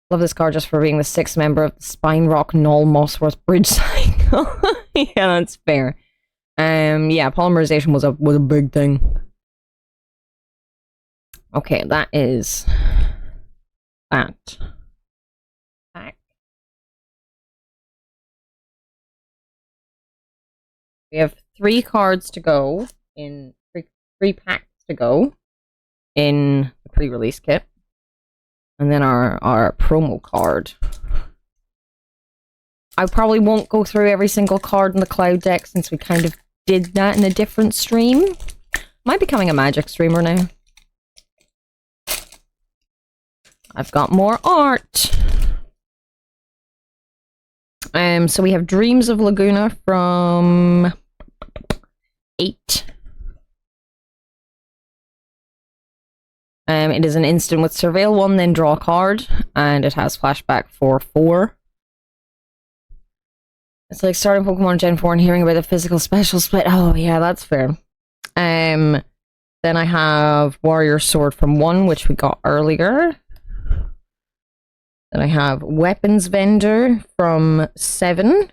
Love this card just for being the 6th member of the Spine Rock Null Mossworth Bridge Cycle. Yeah, that's fair. Yeah, polymerization was a big thing. Okay, that is that. Back. We have 3 cards to go in 3 packs to go in the pre-release kit, and then our promo card. I probably won't go through every single card in the Cloud deck since we kind of did that in a different stream. Am I becoming a Magic streamer now? I've got more art. So we have Dreams of Laguna from 8. It is an instant with Surveil 1, then draw a card, and it has flashback for 4. It's like starting Pokemon Gen 4 and hearing about the physical special split. Oh, yeah, that's fair. Then I have Warrior Sword from 1, which we got earlier. Then I have Weapons Vendor from 7,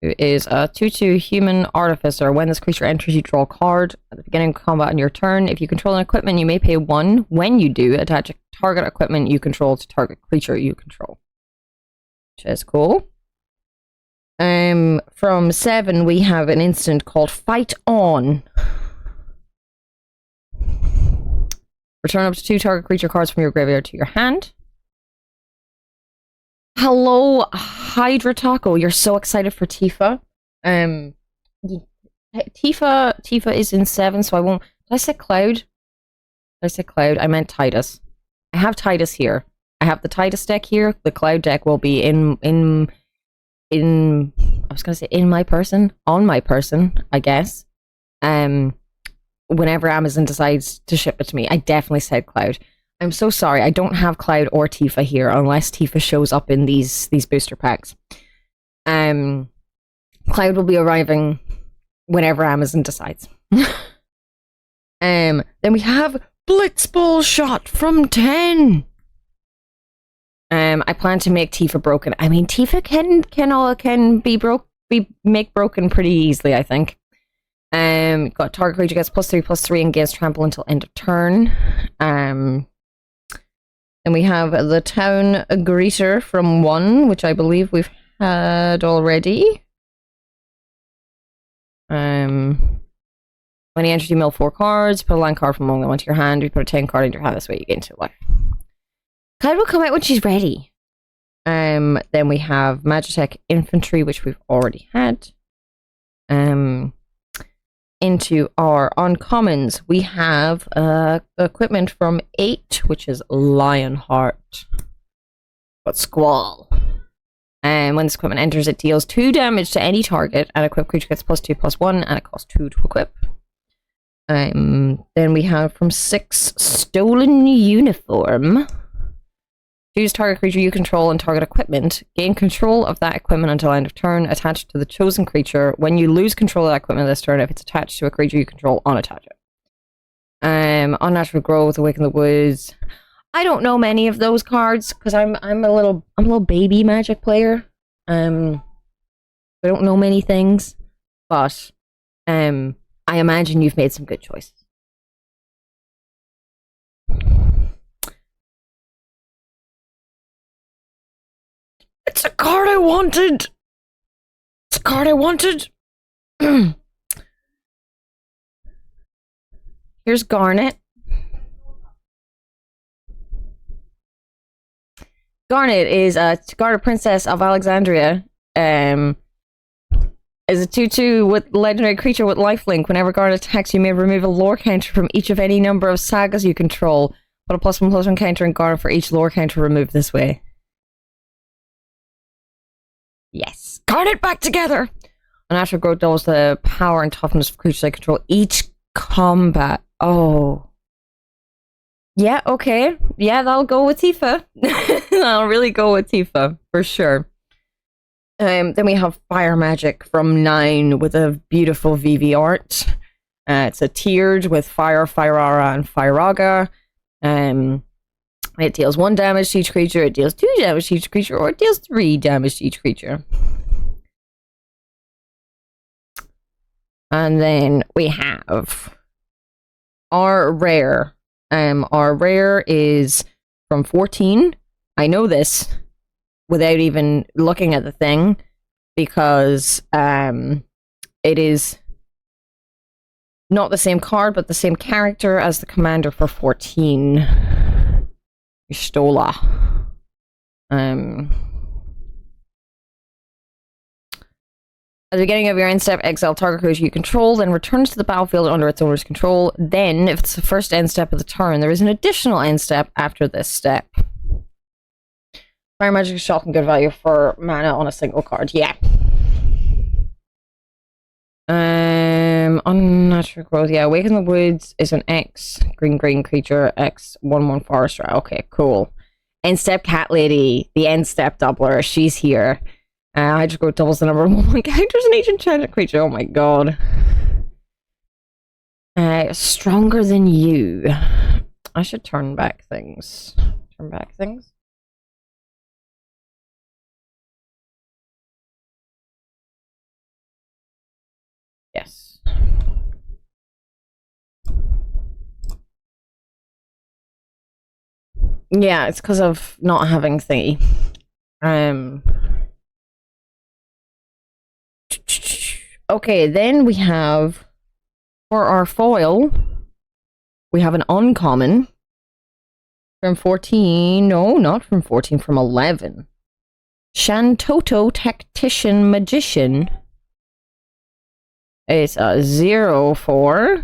who is a 2/2 human artificer. When this creature enters, you draw a card at the beginning of combat on your turn. If you control an equipment, you may pay 1. When you do, attach a target equipment you control to target creature you control, which is cool. From 7, we have an instant called Fight On. Return up to 2 target creature cards from your graveyard to your hand. Hello, Hydra Taco. You're so excited for Tifa. Tifa is in 7, so I won't... Did I say Cloud? Did I say Cloud? I meant Titus. I have Titus here. I have the Titus deck here. The Cloud deck will be in I was gonna say in my person, on my person, I guess. Whenever Amazon decides to ship it to me, I definitely said Cloud. I'm so sorry, I don't have Cloud or Tifa here unless Tifa shows up in these booster packs. Cloud will be arriving whenever Amazon decides. Then we have Blitzball Shot from 10. I plan to make Tifa broken. I mean, Tifa can be make broken pretty easily, I think. Got target creature gets +3/+3 and gains trample until end of turn. Then we have the Town Greeter from 1, which I believe we've had already. When he enters, you mill 4 cards, put a land card from among them onto your hand, you put a 10 card into your hand, this way you gain 2 life. Cloud will come out when she's ready. Then we have Magitech Infantry, which we've already had. Into our uncommons, we have equipment from 8, which is Lionheart. But Squall. And when this equipment enters, it deals 2 damage to any target, and equipped creature gets +2/+1, and it costs 2 to equip. Then we have from 6, Stolen Uniform. Choose target creature you control and target equipment. Gain control of that equipment until end of turn. Attach to the chosen creature. When you lose control of that equipment this turn, if it's attached to a creature you control, unattach it. Unnatural Growth, Awaken the Woods. I don't know many of those cards because I'm a little baby Magic player. I don't know many things, but I imagine you've made some good choices. It's a card I wanted. It's a card I wanted. Here's Garnet. Garnet is a Garnet Princess of Alexandria. Is a 2/2 with legendary creature with lifelink. Whenever Garnet attacks, you may remove a lore counter from each of any number of sagas you control. Put a +1/+1 counter in Garnet for each lore counter removed this way. Yes. Garnet back together! Unnatural growth doubles the power and toughness of creatures I control each combat. Oh. Yeah, okay. Yeah, that'll go with Tifa. That'll really go with Tifa, for sure. Then we have Fire Magic from 9 with a beautiful VV art. It's a tiered with Fire, Firara, and Firaga. It deals 1 damage to each creature, it deals 2 damage to each creature, or it deals 3 damage to each creature. And then we have our rare. Our rare is from 14. I know this without even looking at the thing because it is not the same card but the same character as the commander for 14. Stola. At the beginning of your end step, exile target creature you control, then returns to the battlefield under its owner's control. Then, if it's the first end step of the turn, there is an additional end step after this step. Fire Magic is shocking good value for mana on a single card. Yeah. Unnatural growth. Yeah, Awaken the Woods is an X green creature, X 1/1 Forest Rat. Okay, cool. End step Cat Lady, the end step doubler. She's here. Hydro growth doubles the number of 1/1 counters in each enchanted creature. Oh my god. Stronger than you. I should turn back things. Turn back things. Yes. Yeah, it's because of not having thingy. Okay, then we have for our foil, we have an uncommon from 14. No, not from 14, from 11. Shantoto Tactician Magician. It's a 0/4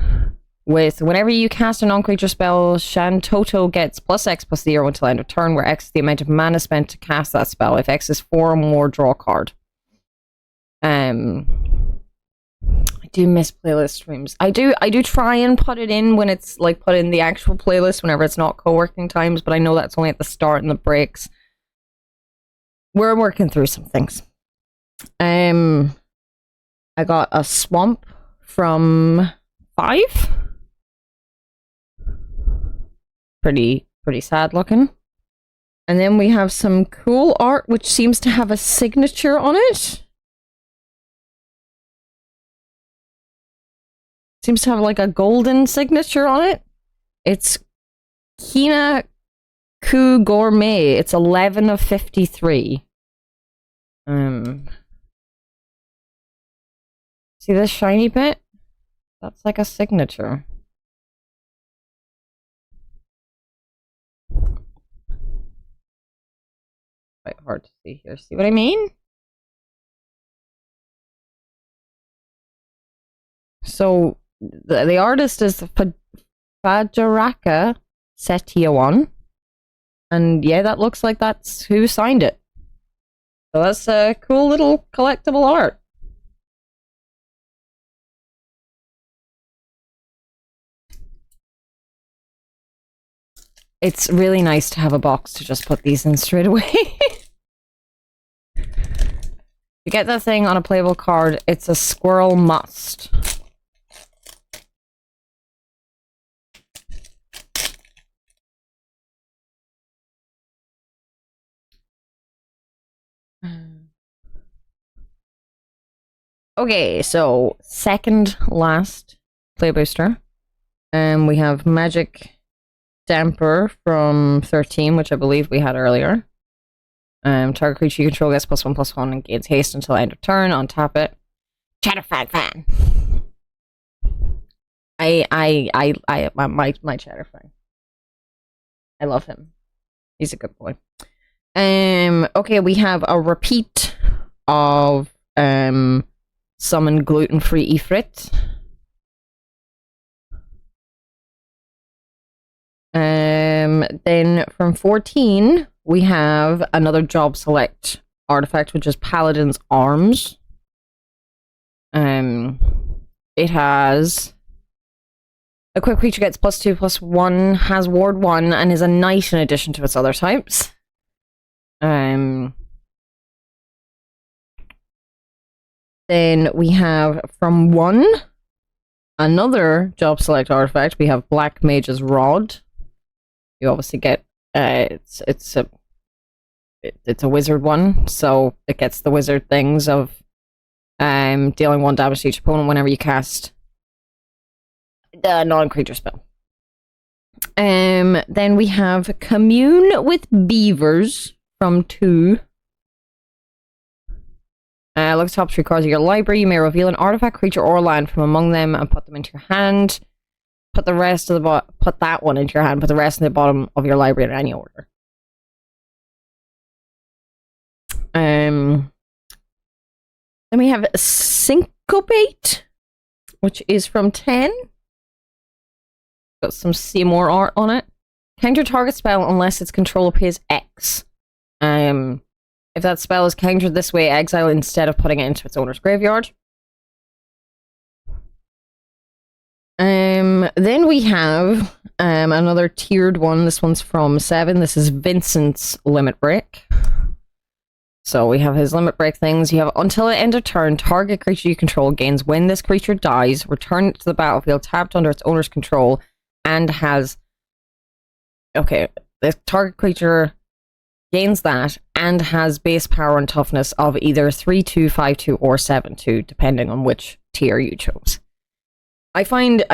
with whenever you cast a non-creature spell, Shantoto gets +X/+0 until end of turn, where X is the amount of mana spent to cast that spell. If X is 4 or more, draw a card. I do miss playlist streams. I do try and put it in when it's like put in the actual playlist whenever it's not co-working times, but I know that's only at the start and the breaks. We're working through some things. I got a swamp from 5. Pretty sad looking. And then we have some cool art which seems to have a signature on it. Seems to have like a golden signature on it. It's Kina Ku Gourmet. It's 11 of 53. See this shiny bit? That's like a signature. Quite hard to see here. See what I mean? So the artist is Fajaraka Setiowan. And yeah, that looks like that's who signed it. So that's a cool little collectible art. It's really nice to have a box to just put these in straight away. You get that thing on a playable card, it's a squirrel must. Okay, so second last play booster. We have Magic Damper from 13, which I believe we had earlier. Target creature you control gets +1/+1 and gains haste until end of turn. Untap it. Chatterfang fan. My Chatterfang. I love him. He's a good boy. Okay, we have a repeat of summon gluten-free Ifrit. Then from 14, we have another job select artifact, which is Paladin's Arms. It has a quick creature gets +2/+1, has ward 1, and is a knight in addition to its other types. Then we have from 1 another job select artifact. We have Black Mage's Rod. You obviously get it's a wizard one, so it gets the wizard things of dealing 1 damage to each opponent whenever you cast the non-creature spell. Then we have Commune with Beavers from 2. Look at the top 3 cards of your library. You may reveal an artifact, creature, or land from among them and put them into your hand. Put the rest of the put that one into your hand. Put the rest in the bottom of your library in any order. Then we have Syncopate, which is from 10. Got some Seymour art on it. Counter target spell unless its controller pays X. If that spell is countered this way, exile instead of putting it into its owner's graveyard. Then we have another tiered one. This one's from 7. This is Vincent's Limit Break. So we have his limit break things. You have until the end of turn, target creature you control gains when this creature dies, return it to the battlefield tapped under its owner's control, and has... Okay, the target creature gains that and has base power and toughness of either 3/2, 5/2, or 7/2, depending on which tier you chose. I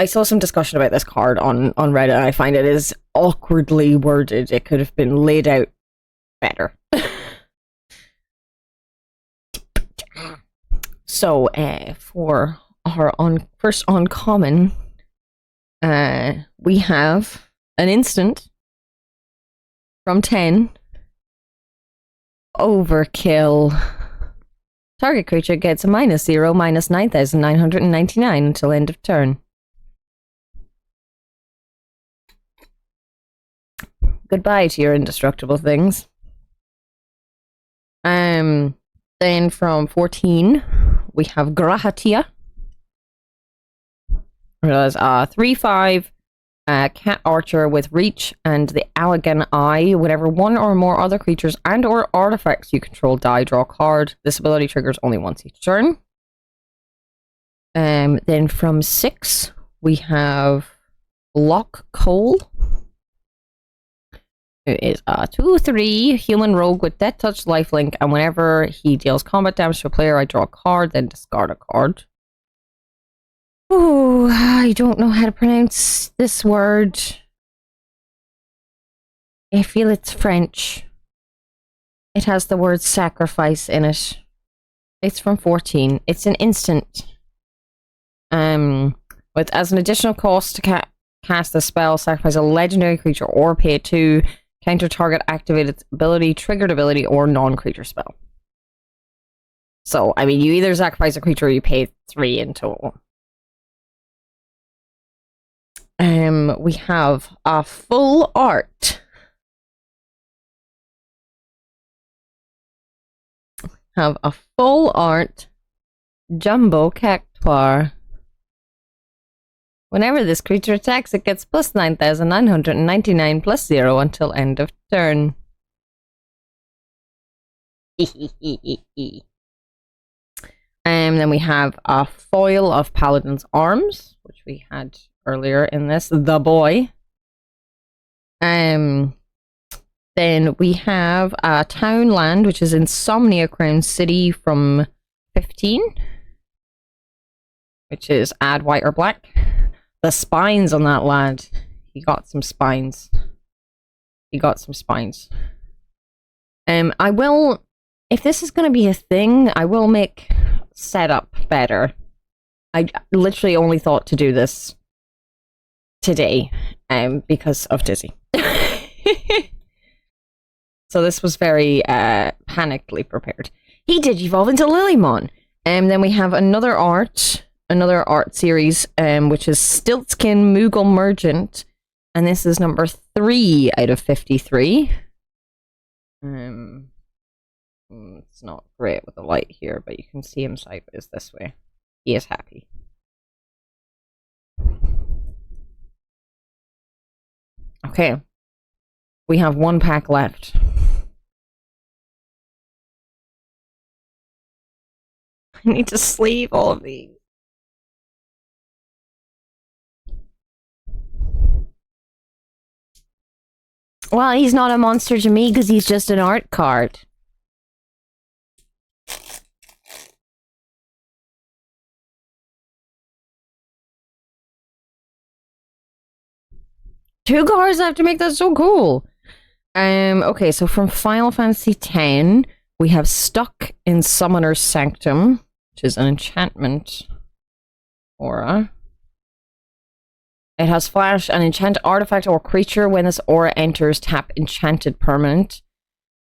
saw some discussion about this card on Reddit, and I find it is awkwardly worded. It could have been laid out better. So, for our first uncommon, we have an instant from 10. Overkill. Target creature gets a -0, -9,999 until end of turn. Goodbye to your indestructible things. Then from 14, we have Grahatia. It is a 3/5 cat archer with reach and the Allegan Eye. Whenever one or more other creatures and or artifacts you control die, draw a card. This ability triggers only once each turn. Then from 6, we have Lock Cole. It is a 2/3 human rogue with Death Touch lifelink, and whenever he deals combat damage to a player, I draw a card, then discard a card. Oh, I don't know how to pronounce this word. I feel it's French. It has the word sacrifice in it. It's from 14. It's an instant. With as an additional cost to cast a spell, sacrifice a legendary creature or pay 2. Counter target activated ability, triggered ability, or non-creature spell. So, I mean, you either sacrifice a creature or you pay 3 in total. We have a full art. Have a full art Jumbo Cactuar. Whenever this creature attacks, it gets +9,999 +0 until end of turn. Then we have a foil of Paladin's Arms, which we had earlier in this, the boy. Then we have a Townland, which is Insomnia Crown City from 15. which is add white or black. The spines on that lad. He got some spines. He got some spines. I will, if this is going to be a thing, I will make setup better. I literally only thought to do this today, because of Dizzy. So this was very panically prepared. He did evolve into Lilymon. Then we have another art series, which is Stiltskin Moogle Merchant, and this is number 3 out of 53. It's not great with the light here, but you can see him sideways this way. He is happy. Okay. We have 1 pack left. I need to sleeve all of these. Well, he's not a monster to me because he's just an art card. Two cards I have to make that so cool. Okay, so from Final Fantasy X, we have Stuck in Summoner's Sanctum, which is an enchantment aura. It has flash, an enchant artifact or creature. When this aura enters, tap enchanted permanent.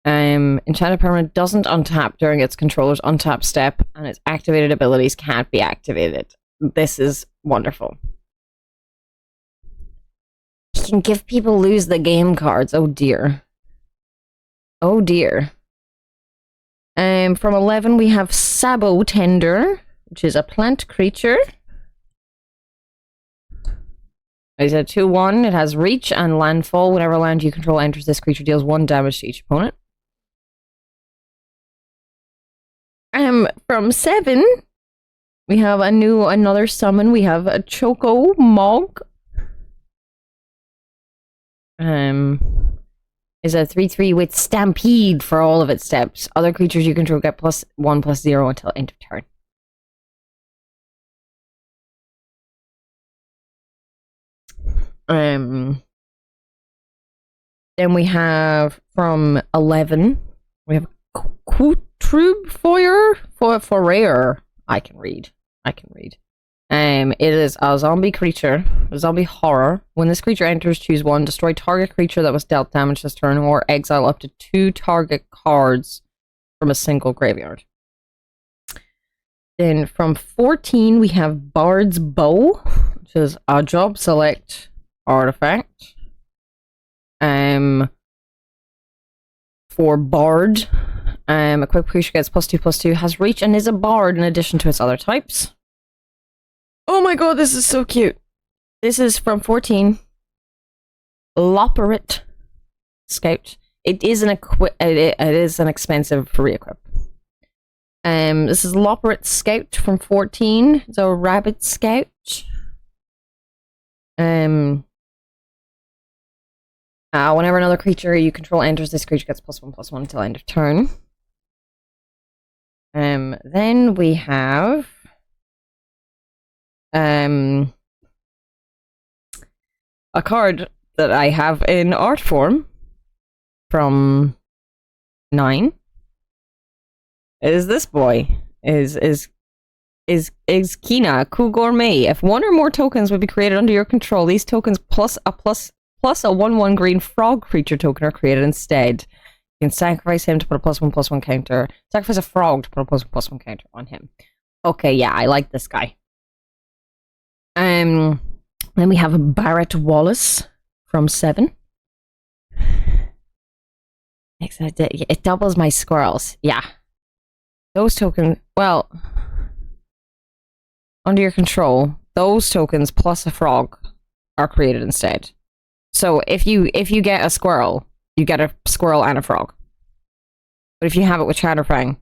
Enchanted permanent doesn't untap during its controller's untap step, and its activated abilities can't be activated. This is wonderful. You can give people lose the game cards. Oh dear. Oh dear. From 11 we have Sabo Tender, which is a plant creature. It's a 2/1. It has reach and landfall. Whenever land you control enters, this creature deals 1 damage to each opponent. From 7 we have another summon. We have a Chocobos. Is a 3/3 with Stampede for all of its steps. Other creatures you control get +1/+0 until end of turn. Then we have from 11, we have Kutrub Foyer. I can read. It is a zombie creature, a zombie horror. When this creature enters, choose 1. Destroy target creature that was dealt damage this turn, or exile up to 2 target cards from a single graveyard. Then from 14, we have Bard's Bow, which is a job select artifact. For Bard, a quick creature gets +2/+2, has reach, and is a bard in addition to its other types. Oh my god, this is so cute. This is from 14. Loperit Scout. It is an expensive re-equip. This is Loperit Scout from 14. It's a rabbit scout. Whenever another creature you control enters, this creature gets +1/+1 until end of turn. Then we have a card that I have in art form from 9. Is this boy? Is Kina Cool Gourmet. If 1 or more tokens would be created under your control, these tokens plus a 1/1 green frog creature token are created instead. You can sacrifice him to put a +1/+1 counter. Sacrifice a frog to put a +1/+1 counter on him. Okay, yeah, I like this guy. Then we have Barrett Wallace from 7. It doubles my squirrels. Yeah. Those tokens, well, under your control, those tokens plus a frog are created instead. So if you get a squirrel, you get a squirrel and a frog. But if you have it with Chatterfang,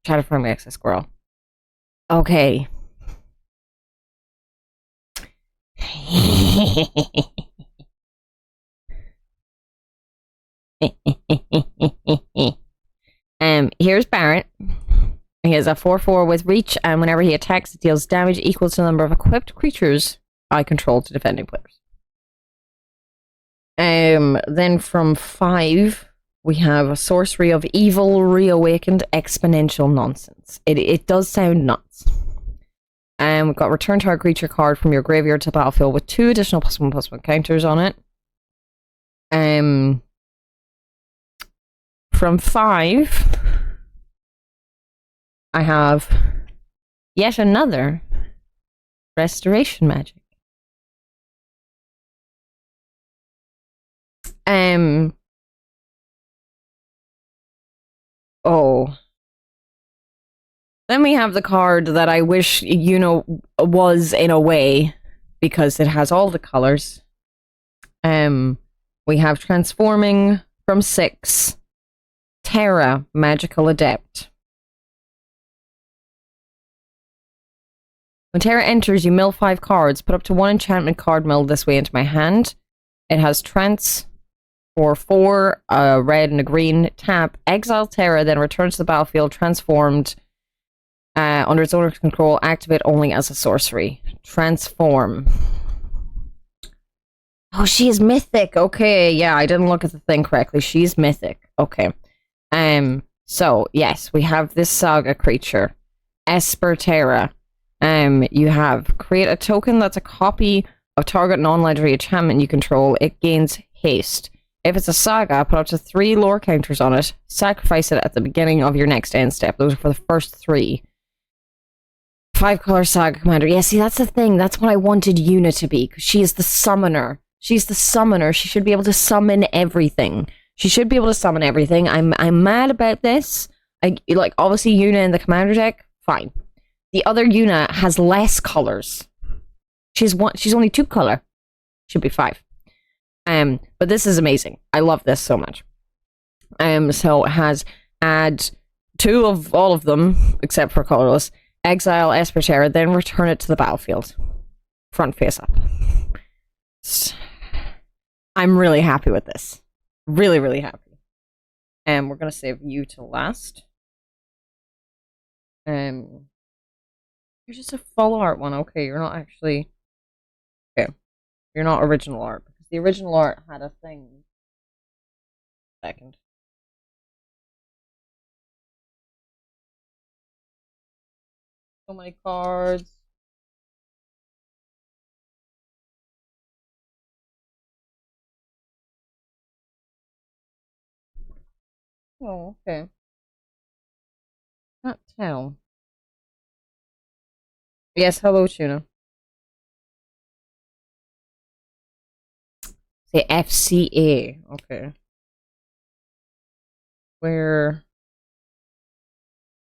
Chatterfang makes a squirrel. Okay. Here's Barrett. He has a 4/4 with reach, and whenever he attacks, it deals damage equal to the number of equipped creatures I control to defending players. Then from 5, we have a Sorcery of Evil, Reawakened, Exponential Nonsense. It does sound nuts. And we've got return target creature card from your graveyard to battlefield with 2 additional +1/+1 counters on it. From 5, I have yet another Restoration Magic. Oh. Then we have the card that I wish, was in a way, because it has all the colors. We have Transforming from 6, Terra, Magical Adept. When Terra enters, you mill 5 cards. Put up to 1 enchantment card milled this way into my hand. It has Trance for 4, a red and a green. Tap, exile Terra, then return to the battlefield transformed. Under its owner's control, activate only as a sorcery. Transform. Oh, she is mythic. Okay, yeah, I didn't look at the thing correctly. She's mythic. Okay. So, yes, we have this saga creature. Esper Terra. You have create a token that's a copy of target non-legendary enchantment you control. It gains haste. If it's a saga, put up to 3 lore counters on it. Sacrifice it at the beginning of your next end step. Those are for the first 3. 5-color saga commander. Yeah, see, that's the thing. That's what I wanted Yuna to be, because she is the summoner. She's the summoner. She should be able to summon everything. She should be able to summon everything. I'm mad about this. Obviously Yuna in the commander deck, fine. The other Yuna has less colors. She's only 2 color. Should be 5. But this is amazing. I love this so much. So it has add 2 of all of them, except for colorless. Exile Esper Terra, then return it to the battlefield. Front face up. I'm really happy with this. Really, really happy. And we're gonna save you to last. You're just a full art one. Okay, you're not actually. Okay, you're not original art, because the original art had a thing. Second. So many cards. Oh, okay. Can't tell. Yes, hello, Tuna. Say FCA. Okay. Where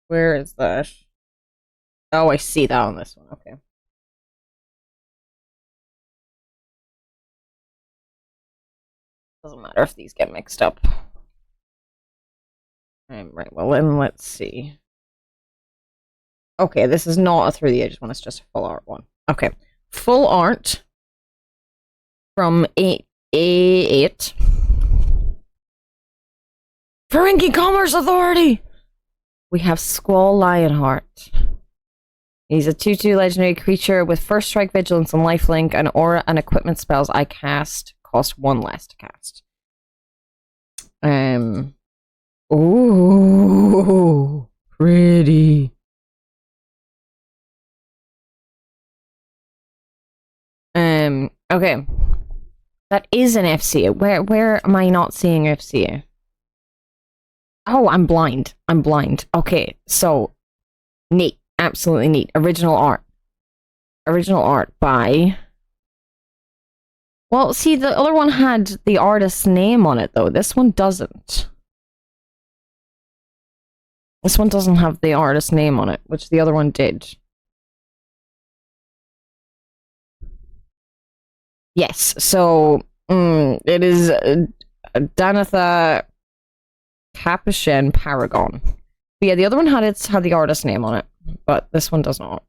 is that? Oh, I see that on this one. Okay. Doesn't matter if these get mixed up. Right, well, then let's see. Okay, this is not a through the edges one, it's just a full art one. Okay. Full art from A8. Ferengi Commerce Authority! We have Squall Lionheart. He's a 2/2 legendary creature with first strike, vigilance, and lifelink. An aura and equipment spells I cast cost 1 less to cast. Ooh, pretty. Okay. That is an FCA. Where am I not seeing FCA? Oh, I'm blind. Okay, so neat. Absolutely neat. Original art. Original art by... Well, see, the other one had the artist's name on it, though. This one doesn't. This one doesn't have the artist's name on it, which the other one did. Yes, so it is Danatha Capuchin Paragon. But yeah, the other one had the artist's name on it, but this one does not.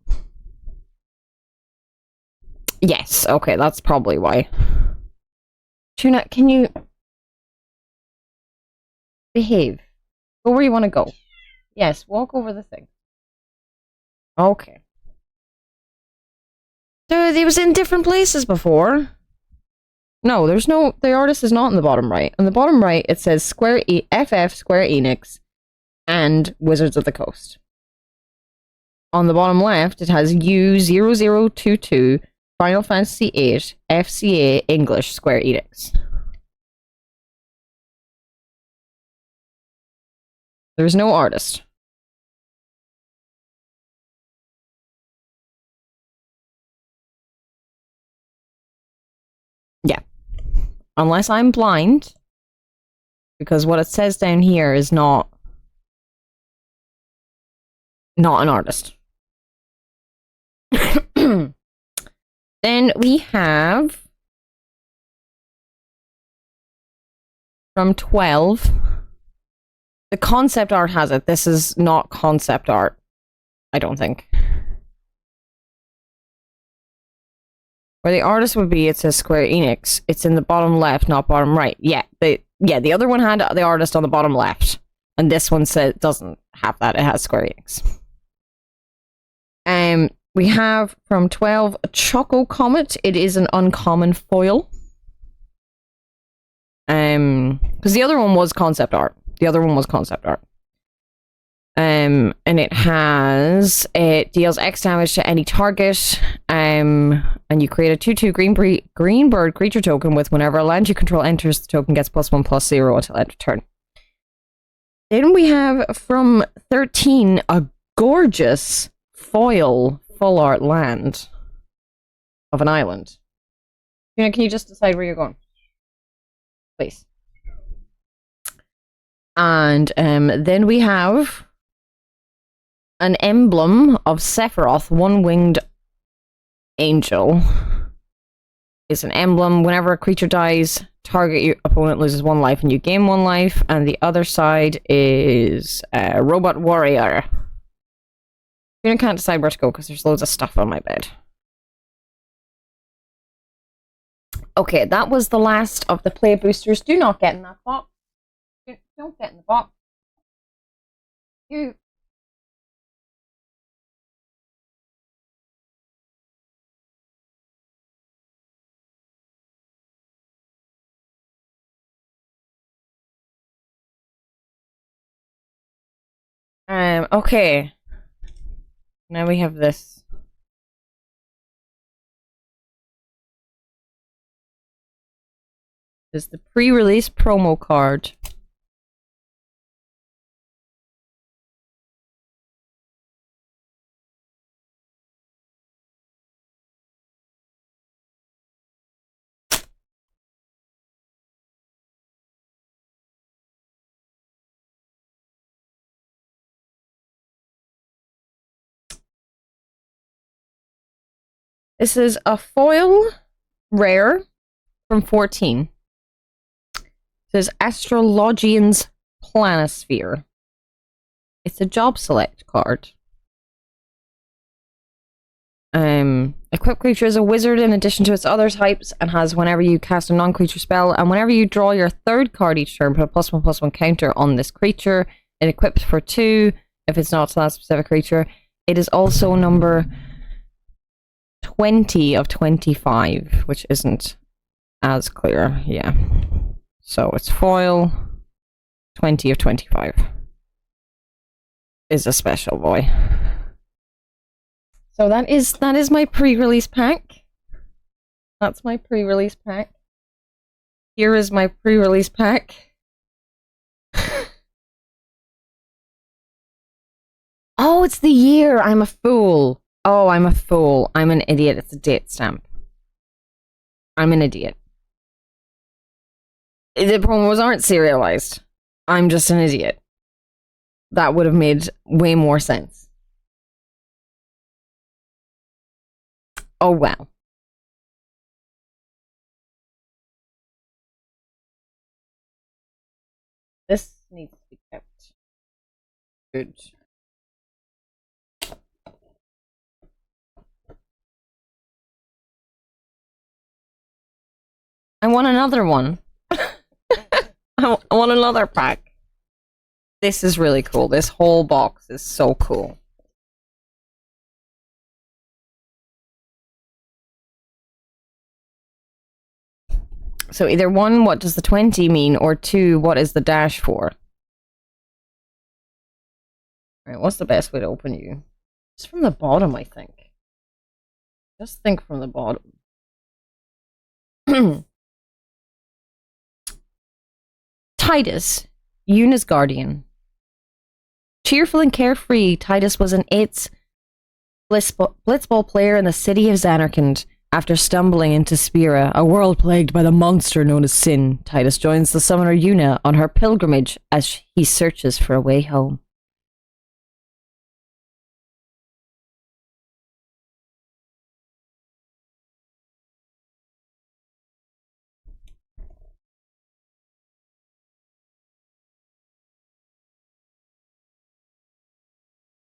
Yes, okay, that's probably why. Tuna, can you behave? Go where you want to go. Yes, walk over the thing. Okay. So he was in different places before. No, there's no... The artist is not in the bottom right. On the bottom right, it says FF Square Enix and Wizards of the Coast. On the bottom left, it has U0022 Final Fantasy VIII FCA English Square Enix. There's no artist. Yeah. Unless I'm blind. Because what it says down here is not an artist. Then we have from 12. The concept art has it. This is not concept art. I don't think. Where the artist would be, it says Square Enix. It's in the bottom left, not bottom right. Yeah, the other one had the artist on the bottom left. And this one doesn't have that. It has Square Enix. We have from 12 a Choco Comet. It is an uncommon foil. Because the other one was concept art. And it deals X damage to any target. And you create a 2/2 green bird creature token with whenever a land you control enters, the token gets +1/+0 until end of turn. Then we have from 13 a gorgeous foil full art land of an island. Can you just decide where you're going? Please. And then we have an emblem of Sephiroth, one-winged angel. It's an emblem. Whenever a creature dies, target your opponent loses 1 life and you gain 1 life. And the other side is a robot warrior. I can't decide where to go because there's loads of stuff on my bed. Okay, that was the last of the play boosters. Do not get in that box. Don't get in the box. You. Okay. Now we have this. This is the pre-release promo card. This is a foil rare from 14. This is Astrologian's Planisphere. It's a job select card. Equipped creature is a wizard in addition to its other types and has whenever you cast a non-creature spell and whenever you draw your 3rd card each turn, put a +1/+1 counter on this creature. It equips for 2 if it's not to that specific creature. It is also number 20 of 25, which isn't as clear. Yeah. So it's foil 20 of 25. Is a special boy. So that is my pre-release pack. That's my pre-release pack. Here is my pre-release pack. Oh, it's the year. I'm a fool. Oh, I'm a fool. I'm an idiot. It's a date stamp. I'm an idiot. The promos aren't serialized. I'm just an idiot. That would have made way more sense. Oh, well. This needs to be kept good. I want another one. I want another pack. This is really cool. This whole box is so cool. So either 1, what does the 20 mean? Or 2, what is the dash for? Alright, what's the best way to open you? Just from the bottom, I think. Just think from the bottom. Titus, Yuna's guardian. Cheerful and carefree, Titus was an 8th blitzball player in the city of Zanarkand. After stumbling into Spira, a world plagued by the monster known as Sin, Titus joins the summoner Yuna on her pilgrimage as he searches for a way home.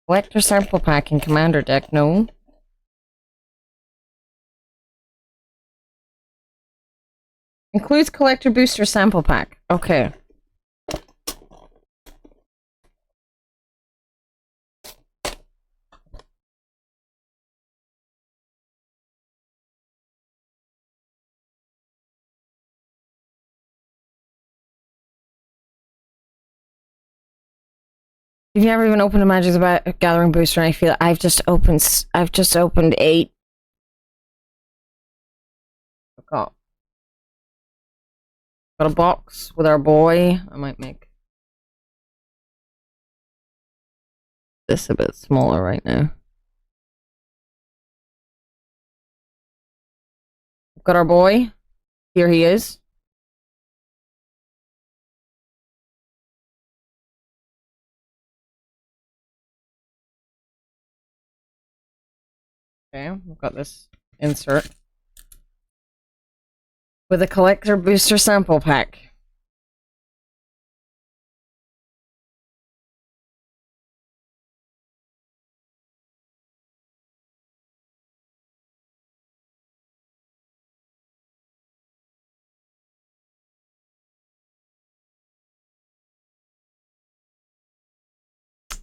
Collector sample pack in commander deck, no. Includes collector booster sample pack. Okay. You've never even opened a Magic the Gathering booster, and I feel I've just opened 8. Got a box with our boy. I might make this a bit smaller right now. Got our boy. Here he is. Okay, we've got this insert with a collector booster sample pack.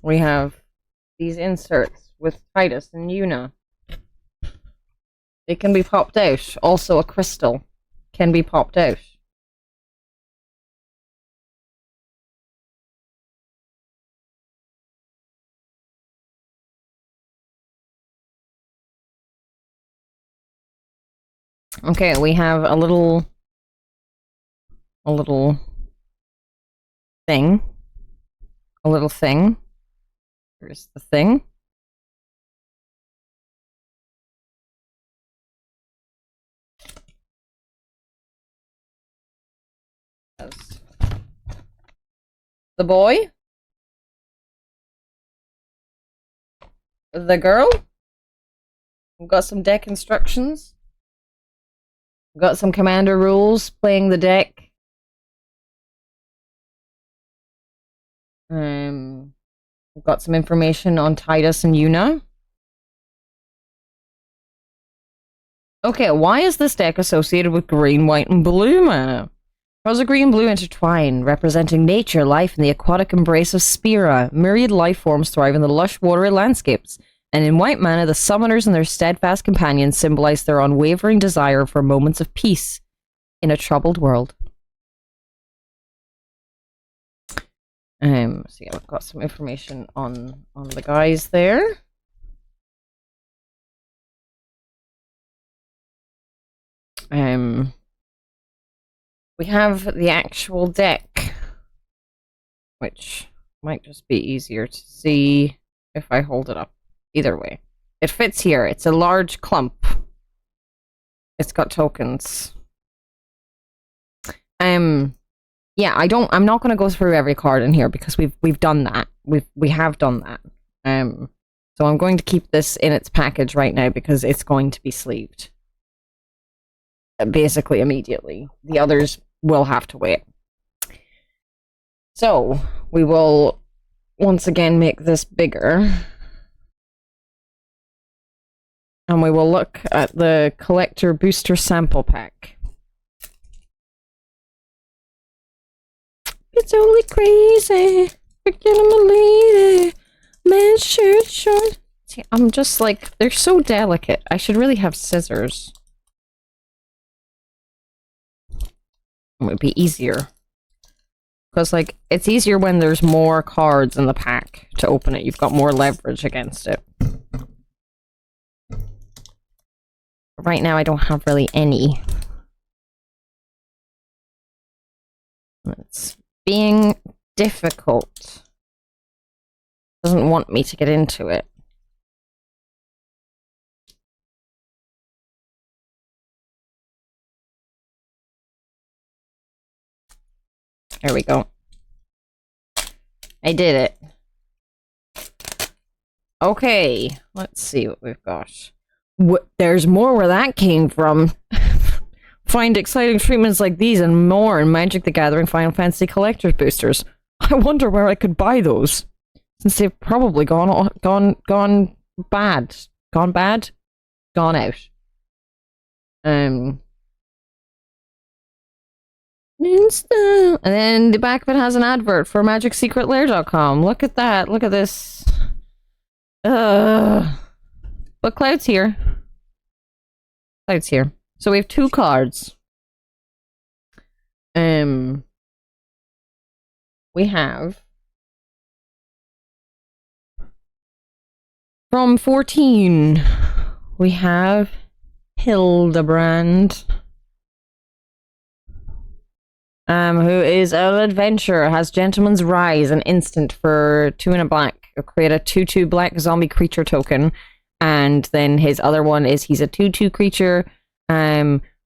We have these inserts with Titus and Yuna. They can be popped out. Also, a crystal can be popped out. Okay, we have a little thing. A little thing. Here's the thing. The boy. The girl. We've got some deck instructions. We've got some commander rules playing the deck. We've got some information on Titus and Yuna. Okay, why is this deck associated with green, white, and blue mana? How's a green-blue intertwine, representing nature, life, and the aquatic embrace of Spira? Myriad life forms thrive in the lush, watery landscapes. And in white mana, the summoners and their steadfast companions symbolize their unwavering desire for moments of peace in a troubled world. So yeah, we've got some information on the guys there. We have the actual deck, which might just be easier to see if I hold it up. Either way, it fits here. It's a large clump. It's got tokens. Yeah, I'm not going to go through every card in here because we've done that. We have done that. So I'm going to keep this in its package right now because it's going to be sleeved. Basically immediately. The others will have to wait. So we will once again make this bigger. And we will look at the collector booster sample pack. It's only crazy. Forget I'm a lady. Man, shirt short. See, I'm just like, they're so delicate. I should really have scissors. It would be easier. Because, like, it's easier when there's more cards in the pack to open it. You've got more leverage against it. Right now, I don't have really any. It's being difficult. Doesn't want me to get into it. There we go. I did it. Okay, let's see what we've got. There's more where that came from. Find exciting treatments like these and more in Magic the Gathering Final Fantasy Collector's Boosters. I wonder where I could buy those, since they've probably gone bad. Gone bad? Gone out. Insta. And then the back of it has an advert for MagicSecretLair.com. Look at that. Look at this. But Cloud's here. Cloud's here. So we have 2 cards. We have from 14. We have Hildebrand. Who is an adventurer, has Gentleman's Rise, an instant for 2 and a black. Create a 2/2 black zombie creature token. And then his other one is he's a 2/2 creature.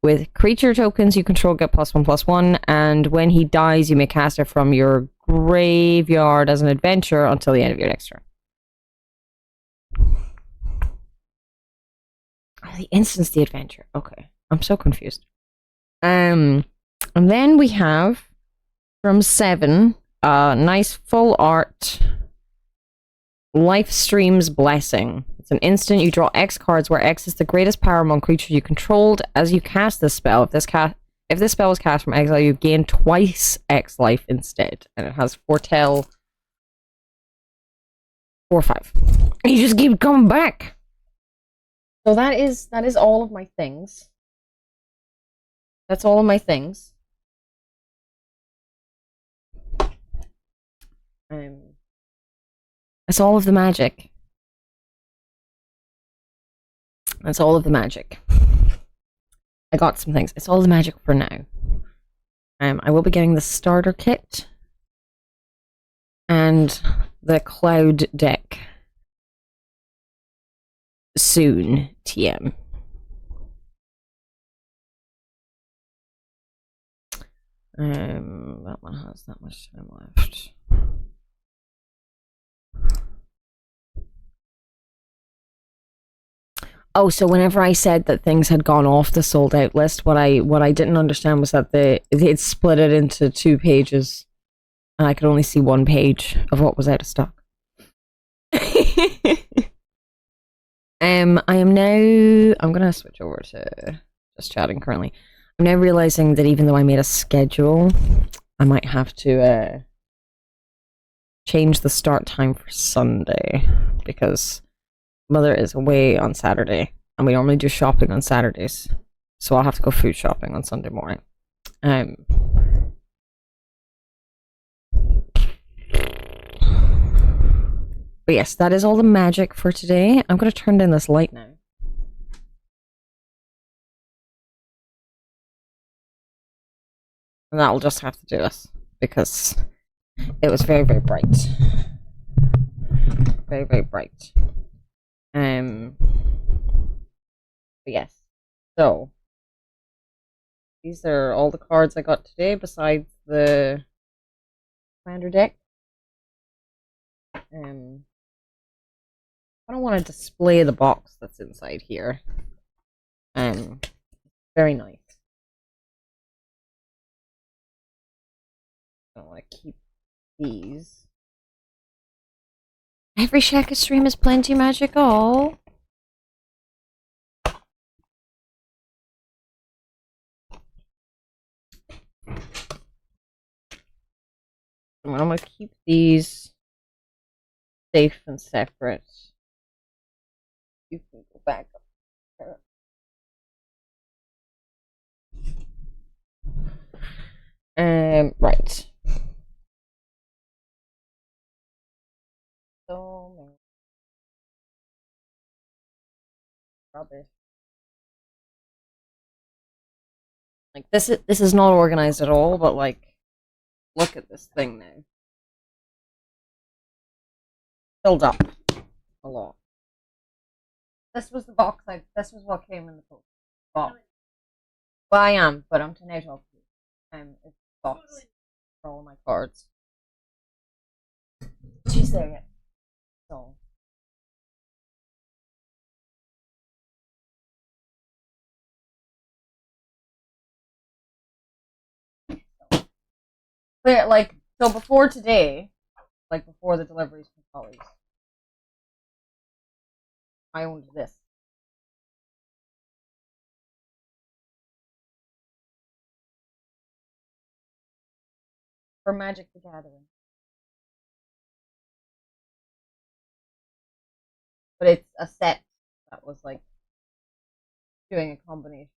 With creature tokens you control get +1/+1, and when he dies, you may cast it from your graveyard as an adventure until the end of your next turn. Oh, the instant's the adventure. Okay. I'm so confused. And then we have from 7, nice full art Lifestream's Blessing. It's an instant. You draw X cards, where X is the greatest power among creatures you controlled. As you cast this spell, if this spell was cast from exile, you gain twice X life instead. And it has Foretell 4/5. You just keep coming back. So that is all of my things. That's all of my things. That's all of the magic. That's all of the magic. I got some things. It's all the magic for now. I will be getting the starter kit and the Cloud deck soon, TM. That one has that much time left. Oh, so whenever I said that things had gone off the sold out list, what I didn't understand was that they'd split it into 2 pages, and I could only see 1 page of what was out of stock. I'm gonna switch over to just chatting currently. I'm now realizing that even though I made a schedule, I might have to change the start time for Sunday, because Mother is away on Saturday, and we normally do shopping on Saturdays, so I'll have to go food shopping on Sunday morning. But yes, that is all the magic for today. I'm going to turn down this light now. And that'll just have to do us, because it was very, very bright. Very, very bright. But yes. So, these are all the cards I got today, besides the Commander deck. I don't want to display the box that's inside here. Very nice. I don't want to keep these. Every Shaka stream is plenty magical. I'm going to keep these safe and separate. You can go back up there. Right. So many rubbish. Like this is not organized at all, but like look at this thing now. Filled up a lot. This was the box this was what came in the post box. Well, I am, but I'm tonight off. It's a box for all my cards. She's there yet. So but like so before today, like before the deliveries from colleagues, I owned this. For Magic the Gathering. But it's a set that was like doing a combination,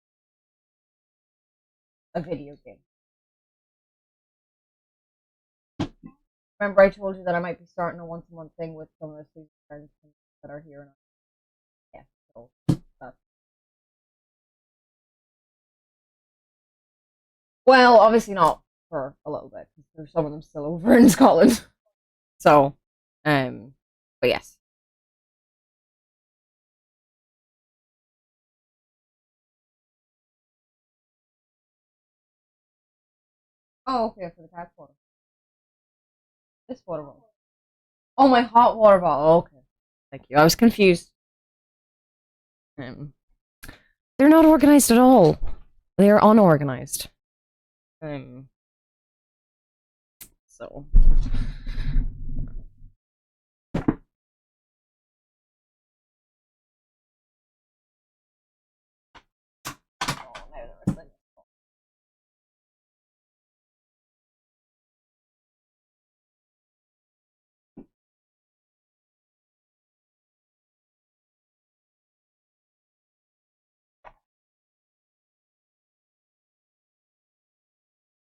a video game. Remember, I told you that I might be starting a once a month thing with some of the friends that are here. And yeah, so that's well, obviously not for a little bit because there's some of them still over in Scotland. So, but yes. Oh, okay, for the cat water. This water bottle. Oh, my hot water bottle. Okay, thank you. I was confused. Um, they're not organized at all. They're unorganized. Um, so.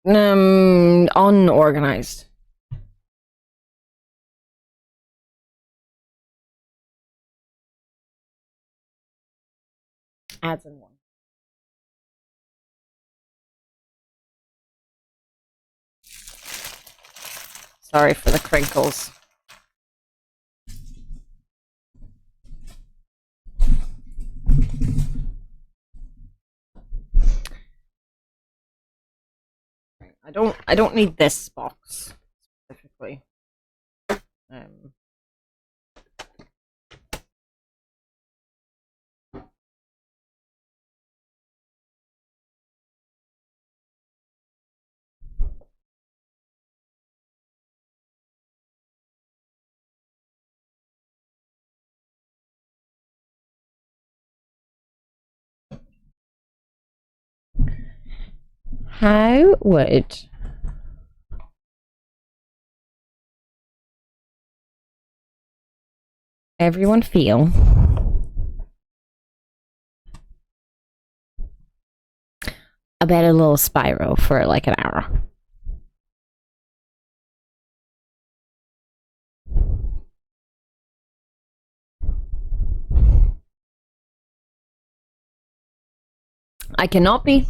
Unorganized. Adds in one. Sorry for the crinkles. I don't need this box specifically. Um, how would everyone feel about a little Spyro for like an hour? I cannot be.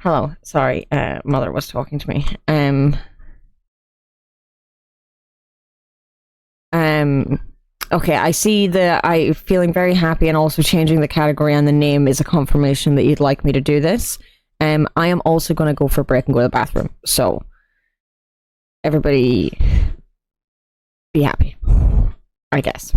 Hello. Sorry, mother was talking to me. Okay, I see that I'm feeling very happy, and also changing the category and the name is a confirmation that you'd like me to do this. I am also going to go for a break and go to the bathroom. So, everybody be happy, I guess.